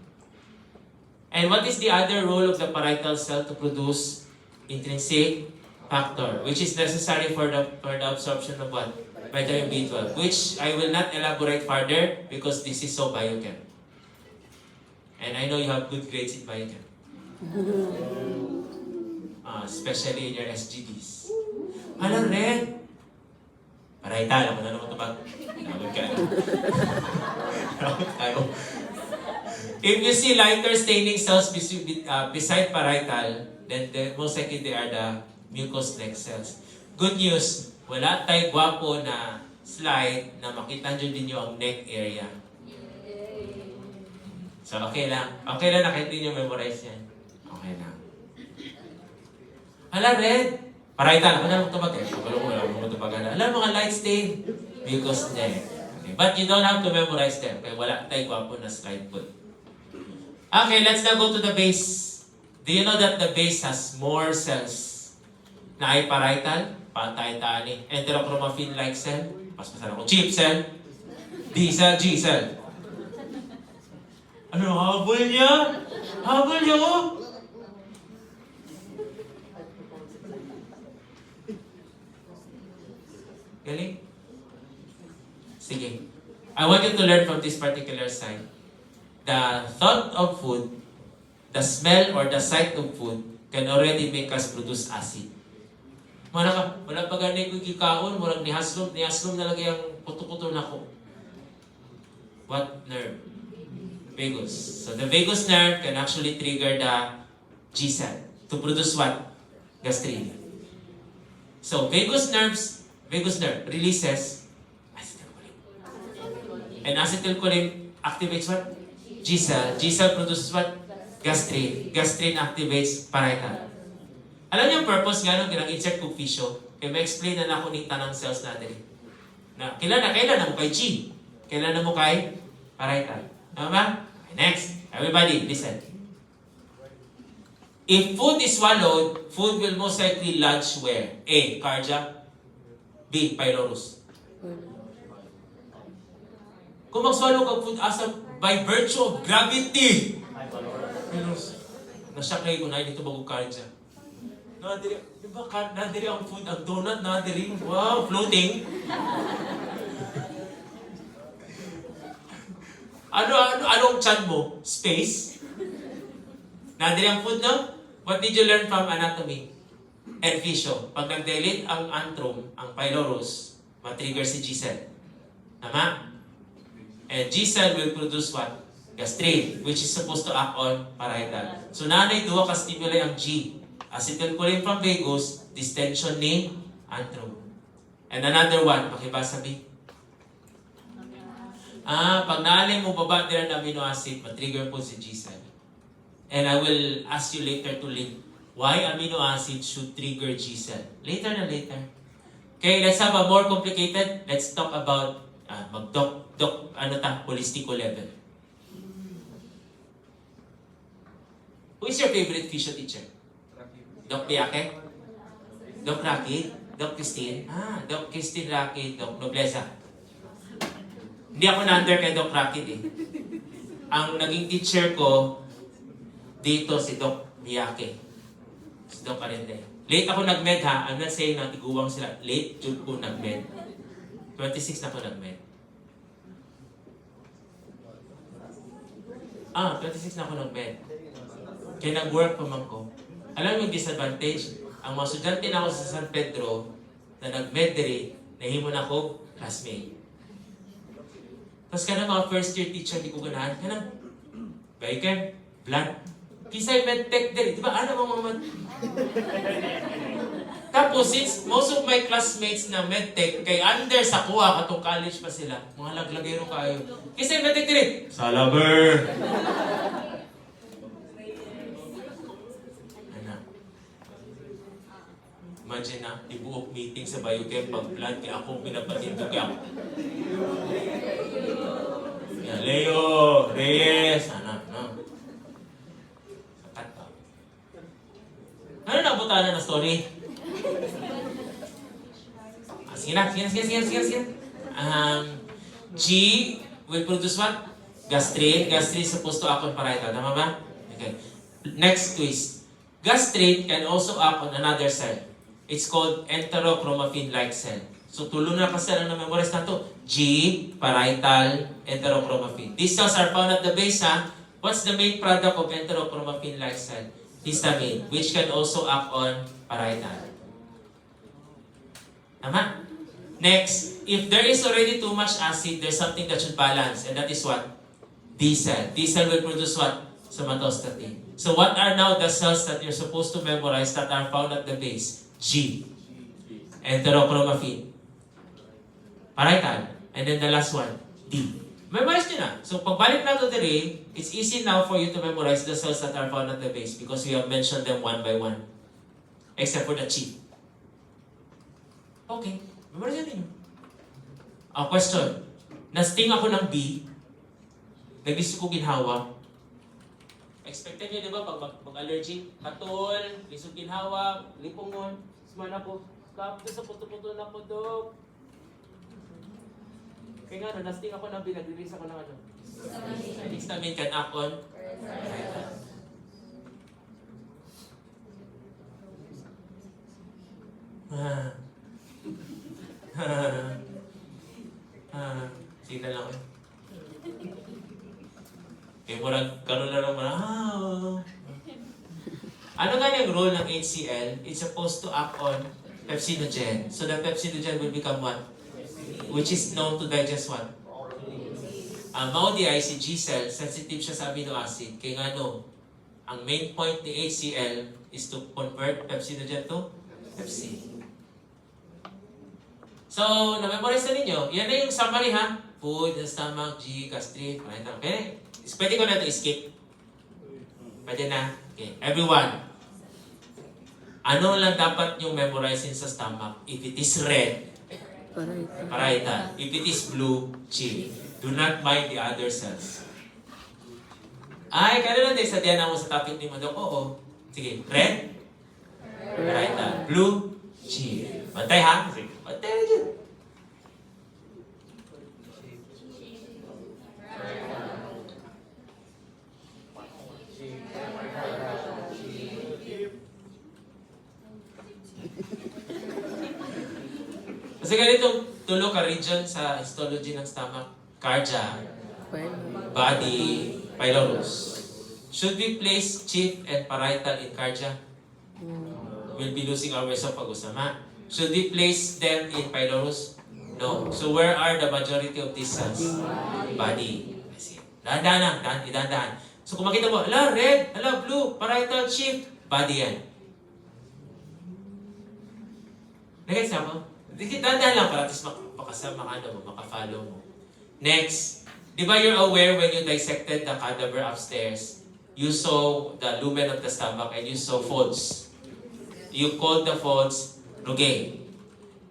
And what is the other role of the parietal cell to produce intrinsic factor, which is necessary for the absorption of what? Vitamin B12, which I will not elaborate further because this is so biochem. And I know you have good grades in biochem. Especially in your SGDs. Alam rin. Parietal, ako na naman ito ba? Tawag ka. If you see lighter staining cells beside parietal, then most likely they are the mucous neck cells. Good news, wala tayong gwapo na slide na makita nyo din yung neck area. So okay lang. Okay lang na kahit hindi nyo memorize yan. Okay lang. Hala, red. Parietal, ako na lang tumag eh. Alam mga light stain, mucous neck. Okay. But you don't have to memorize them. Kaya wala tayong gwapo na slide put. Okay, let's now go to the base. Do you know that the base has more cells na ay parietal? Patay-tani. Enterochromaffin-like cell. Paspasan ako. Chip cell. D cell, G cell. Ano, habol niya? Habol niya ko? Galing? Sige. I want you to learn from this particular side. The thought of food, the smell or the sight of food can already make us produce acid. Wala pa ganay ko kikaon, walang nihaslom na lagi ang puto-puto na ko. What nerve? Vagus. So the vagus nerve can actually trigger the G cell to produce what? Gastrin. So vagus nerve releases acetylcholine. And acetylcholine activates what? G cell. G cell produces what? Gastrin. Gastrin activates parietal. Alam niyo ang purpose nga nung kinang-insert kong fisyo? Kaya ma-explain na ako ni tanang cells natin. Na, kailan na mo kay G? Kailan na mo kay parietal? Tama ba? Okay, next. Everybody, listen. If food is swallowed, food will most likely lodge where? A. Cardia. B. Pylorus. Kung mag-swallow ka food asa by virtue of gravity. Nasyak na yun, dito bago cardia. Nadiri, di ba nadiri ang food, ang donut, nadiri, wow, floating. Anong chan mo? Space? Nadiri ang food, no? What did you learn from anatomy? And physio. Pag nag-dilate ang antrum, ang pylorus, matrigger si G cell. Tama? And G cell will produce what? Gastrin, which is supposed to act on parietal. So nanay duwa ka stimuli ang G. Acetylcholine from vagus, distension ni antrum. And another one, pakibasa B. Pag naalay mo baba nila ng amino acid, matrigger po si G cell. And I will ask you later to link why amino acid should trigger G cell. Later. Okay, let's have a more complicated. Let's talk about holistico level. Who is your favorite physio teacher? Doc Biake? Doc Rakit? Doc Christine? Doc Christine Rakit, Doc Nobleza. Hindi ako na-under kay Doc Rakit eh. Ang naging teacher ko dito si Doc Biake. Si Doc Arende. Late ako nag-med ha. I'm not saying na tiguwang sila. Late, June ko nag-med. 26 na ako nag-med. 26 na ako nag-med. Kaya nag-work pa man ko. Alam mo yung disadvantage? Ang mga estudyante na ako sa San Pedro na nag-med diri, nahimo na ako classmate. Tapos ka na mga first year teacher, di ko ganahan. Ka na, bacon, blood. Kisay medtech diri, di ba? Ano mga mga Tapos, since most of my classmates na medtech, kay under sa kuha, katong college pa sila, mga laglagero kayo. Kisay medtech diri, Salaber! Ano? Imagine na, ibuok meeting sa Biochem pag blood, kaya ako pinapatindog kaya ako. Yan, Leo, Reyes, ano, no? Sakat pa. Ano na na story? Sige na. G will produce what? Gastrin. Gastrin is supposed to act on parietal. Tama ba? Okay. Next twist. Gastrin can also act on another cell. It's called enterochromaffin-like cell. So, tulo na kasi na memorize na to. G, parietal, enterochromaffin. These cells are found at the base, ha? What's the main product of enterochromaffin-like cell? Histamine, which can also act on parietal. Tama? Next, if there is already too much acid, there's something that should balance, and that is what? D cell. D cell will produce what? Somatostatin. So what are now the cells that you're supposed to memorize that are found at the base? G. Enterochromaffin. Parietal. And then the last one, D. Memorize nyo na. So pagbalik na to the ray, it's easy now for you to memorize the cells that are found at the base because we have mentioned them one by one. Except for the G. Okay. Memorize nyo. Question. Nasting ako ng B, nag-isip ko ginhawa. Expected nyo, di ba, pag mag-allergy, katol, lisog ginhawa, lipungon, sumana po, kapto sa puto-puto na po, Dok. Kaya nga, nasting ako ng B, nag-release ako ng ano? Histamine can act on sige na lang. Eh, murag, karoon na naman, Ano nga yung role ng HCl? It's supposed to act on pepsinogen. So the pepsinogen will become what? Which is known to digest what? Maudi si G cell, sensitive siya sa amino acid. Kaya nga no, ang main point ni HCl is to convert pepsinogen to Pepsi. So, na-memorize na ninyo. Yan na yung summary, ha? Food, stomach, G, gastric, parietal. Okay? Pwede ko na ito skip. Pwede na. Okay. Everyone. Ano lang dapat yung memorizing sa stomach? If it is red, parietal. If it is blue, G. Do not mind the other cells. Ay, kaya lang din sa diyan mo sa topic ni Madok. Oo. Sige. Red, parietal. Blue, G. Bantay, ha? Sige. Bantay na dyan. Kasi ganito, tulo ka region sa histology ng stomach. Cardia, body, pylorus. Should we place chief and parietal in cardia? We'll be losing our ways of pag-usama. Should we place them in pylorus? No. So where are the majority of these cells? Body. Dahan-dahan lang, dahan-dahan. So kung makita mo, ala, red, ala, blue, parietal, chief, body yan. Nag-gets na mo? Dahan-dahan lang para at least makasama ka mo, makafollow mo. Next, di ba you're aware when you dissected the cadaver upstairs, you saw the lumen of the stomach and you saw folds. You called the folds rugae.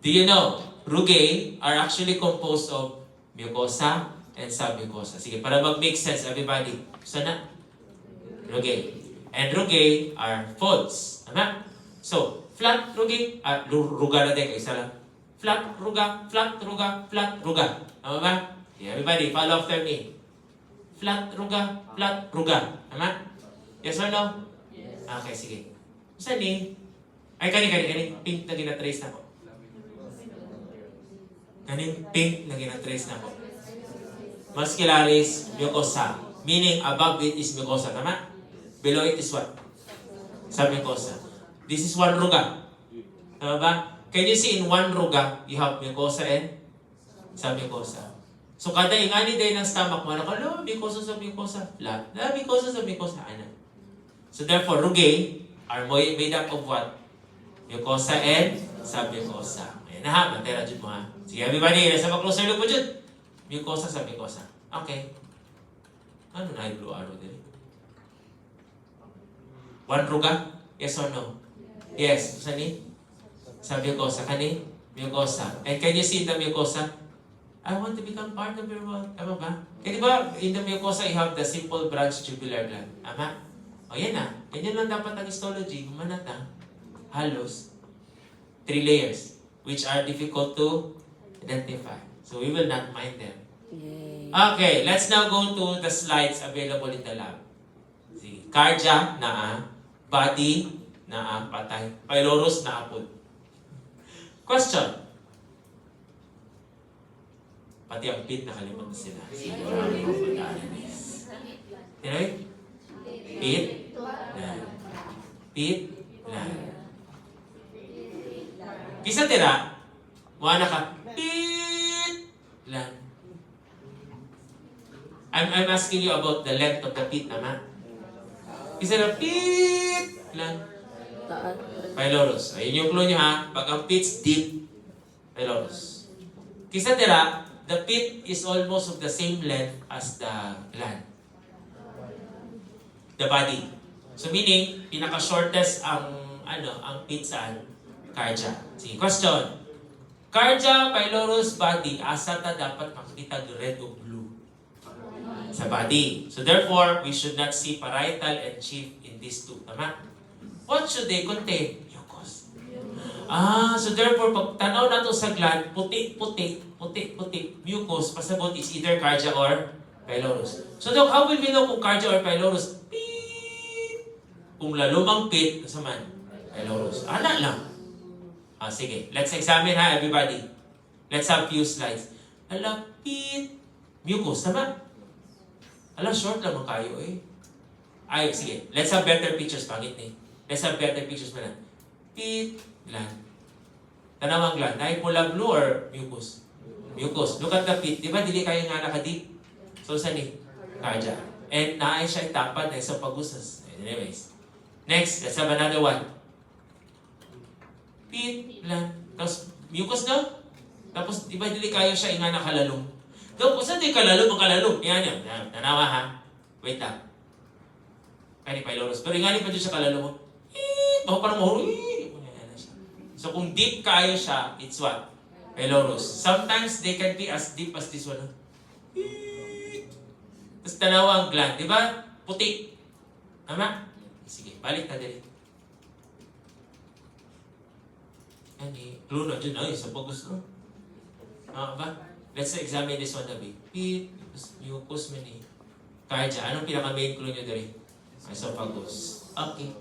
Do you know, rugae are actually composed of mucosa and submucosa. Sige, para mag-make sense, everybody. Sana? Rugae. And rugae are folds. Tama? So, flat rugae, ruga na din, isa lang. Flat ruga, flat ruga, flat ruga. Tama ba? Yeah, everybody, follow after me. Flat ruga, flat ruga. Tama? Yes or no? Yes. Okay, sige. Saan ni? Ay, kani, pink na ginatrace na ko. Kaning pink na ginatrace na ko. Muscularis mucosa. Meaning, above it is mucosa. Tama? Below it is what? Submucosa. This is one ruga. Tama ba? Can you see in one ruga, you have mucosa and submucosa. So kada ingani day ng stomach mo, nakala, mucosa sa mucosa. Lahat. Mucosa sa mucosa. Ano? So therefore, rugae are made up of what? Mucosa and submucosa. Ayan na ha, matera dyan mo ha. Sige, everybody, nasa closer look mo dyan. Mucosa, submucosa. Okay. Ano na yung blue arrow din? One ruga? Yes or no? Yes. Sani? Submucosa. Kani? Mucosa. And can you see the mucosa? I want to become part of your world. Tama ba? Kaya diba, in the mucosa, you have the simple branch tubular gland. Tama? O yan na. Ganyan lang dapat ang histology. Gumanata. Halos. 3 layers. Which are difficult to identify. So we will not mind them. Yay. Okay, let's now go to the slides available in the lab. See, cardia, naa. Body, naa, patay. Pylorus, naapod. Question. Pati ang pit, nakalimutan na sila. Sige, Tinoy? Pit, lan. Pit, lan. Kisa tira, muna ka, pit, lan. I'm asking you about the length of the pit, naman. Kisa na, pit, lan. Taan. Pylorus. Ayun yung clue nyo ha. Pag ang pit's deep, pylorus. Kisa tira, the pit is almost of the same length as the gland. The body. So meaning, pinaka-shortest ang pit saan? Cardia. Sige, question. Cardia, pylorus, body, asa ta dapat makita red o blue? Sa body. So therefore, we should not see parietal and chief in these two. Tama? What should they contain? Mucus. So therefore, pag tanaw na to sa gland, puti, mucus, pasabot is either cardia or pylorus. So Doc, how will we know kung cardia or pylorus? Beep! Kung lalumang pit, nasa man? Pylorus. Ana lang. Sige, let's examine ha, everybody. Let's have few slides. Ala, pit, mucus, tama? Ala, short lang ang kayo eh. Ay, sige, let's have better pictures, pangit eh. Let's have better pictures man. Pit, gland. Tanawang gland. Dahil pula blue or mucus? Mucus. Look at the pit. Di ba dili kayo nga naka-deep? So, saan eh? Cardia. And naay siya itapat na isang pagusas. Anyways. Next, let's have another one. Pit, gland. Tapos, mucus na? Tapos, di ba dili kayo siya nga nakalalong? Tapos, saan di kalalong ang kalalong? Yan yan. Tanawa ha. Wait lang. Kaya ni pylorus. Pero nga pa dyan siya kalalong mo. Baka parang mahulog. So kung deep kayo siya, it's what? Pylorus. Sometimes they can be as deep as this one. Tapos tanawa ang gland. Di ba? Puti. Tama? Sige, balik na din. Yan eh. Clue na dyan. Ay, sa focus no? Ba? Let's examine this one na ba? Pit, mucus man eh. Cardia. Anong pinaka-main clue nyo dali? Esophagus. Okay.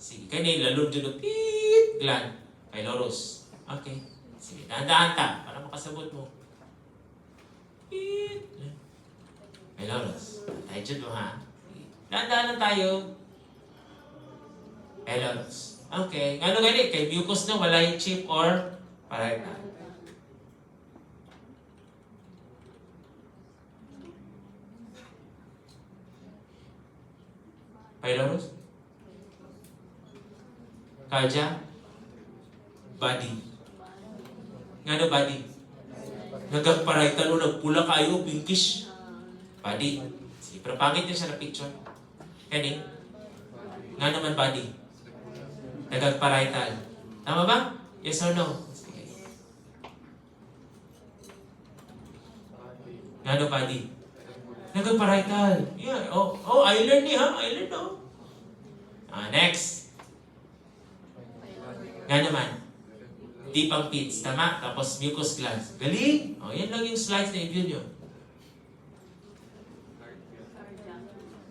Sige. Kaya lalong dyan pit, gland. Pylorus. Okay. Sige. Dahan-dahan ta. Para makasabot mo. Pit. Pylorus. Tayo dyan mo ha. Dahan-dahan lang tayo. Pylorus. Okay. Ano gani? Kay mucus na wala yung chip or parietal. Pylorus? Cardia? Body. Ngano body? Nagagparietal o nagpula kayo, pinkish. Body. Sige, pero pangit yun siya na picture. Kani? Nga naman body? Nagagparietal. Tama ba? Yes or no? Sige. Ngano body? Nagagparietal. Yeah. Oh, I learned ni ha? I learned oh. Next. Nga naman. Deep ang pits. Tama? Tapos mucus glands. Galing! Yan lang yung slides na i-view nyo.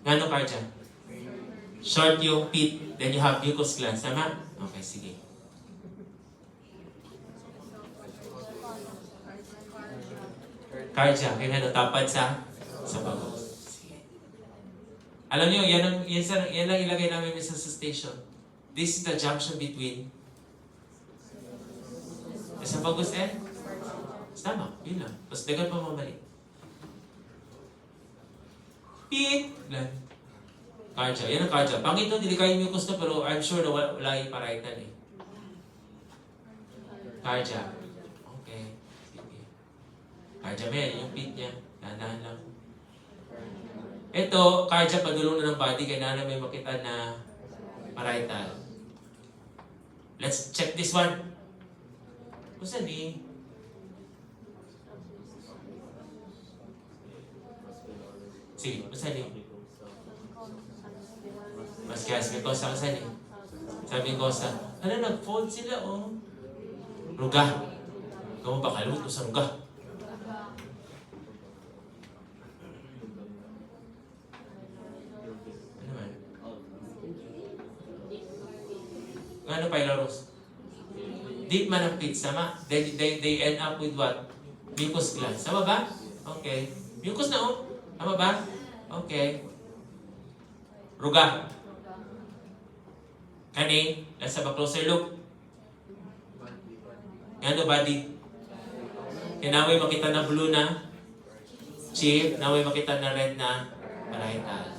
Ngano cardia? Short yung pit. Then you have mucus glands. Tama? Okay, sige. Cardia. Kaya nga tapad sa pagos. Sige. Alam nyo, yan lang ilagay namin sa station. This is the junction between esophagus and stomach. Yun lang. Tapos dagan pa mamali. Pit! Lang. Cardia. Yan ang cardia. Pangit no, hindi kayo mucus na, pero I'm sure na wala yung parietal eh. Cardia. Okay. Sige. Cardia men, yung pit niya. Dahan-dahan lang. Ito, cardia padulong na ng body, kaya na may makita na parietal. Let's check this one. Kusa ni? Sige, kusa ni? Mas gas, may kosa kusa ni? Sabi ko sa, nag-fold sila oh. Ruga. Ikaw mo ba kalimut ko sa ruga? Ano man? Ano pylorus? Deep man ang pit, sama? They end up with what? Mucus glands. Sama ba? Okay. Mucus na oh. Sama ba? Okay. Ruga. Kani, let's have a closer look. Ano body? Kaya naway makita na blue na chip, naway makita na red na parietal.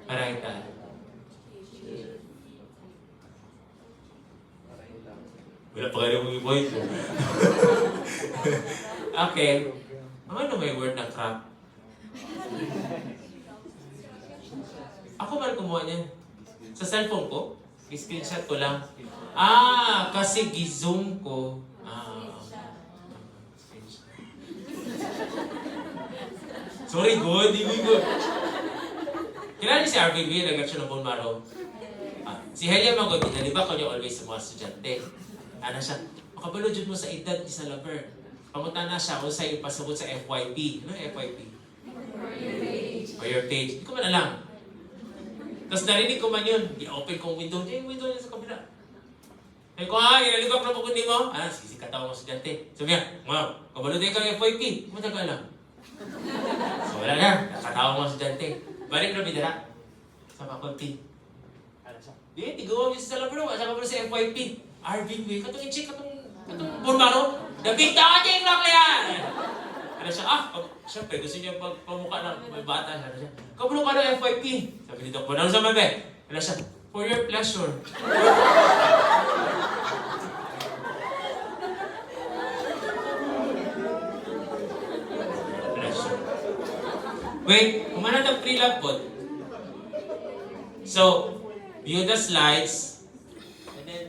Parietal. Wala pa kayo mong i-point ko. Okay. Ano may word na crap? Ako man kumuha niyan. Sa cellphone ko, screenshot ko lang. Kasi gizoom ko. Sorry, good. Hindi ko. Kilala niyo si RVB, nag-action ng bone marrow. Si Helia Magod, di ba kanya always sa mga estudyante? Ano siya? Makabalodjud mo sa edad ni sa lover. Pamunta na siya kung sa'yo ipasabot sa FYP. Ano yung FYP? Or your page. Hindi ko man alam. Tapos narinig ko man yun. I-open ko yung window niya sa kabila. Sabi ko, inaligap na po kundi mo. Sige, katawa mo estudyante. Sabi niya, kabalod ka ng FYP. Kumata ka alam. So wala na. Katawa mo estudyante. Balik na bidara. Sa faculty. Di, tigawa mo sa lover. At saka mo sa FYP. Arvin, we, katong i-check, katong Bulmaro, nabigta ka dyan lang yan! Ano siya, syempre, gusto niya pamukha ng may bata siya. Ano siya, kabulo ka ng FYP. Sabi ni Doc, ano sa mabe? Ano siya, for your pleasure. Pleasure. Wait, kumanat ang pre-lab po. So, view the slides, and then,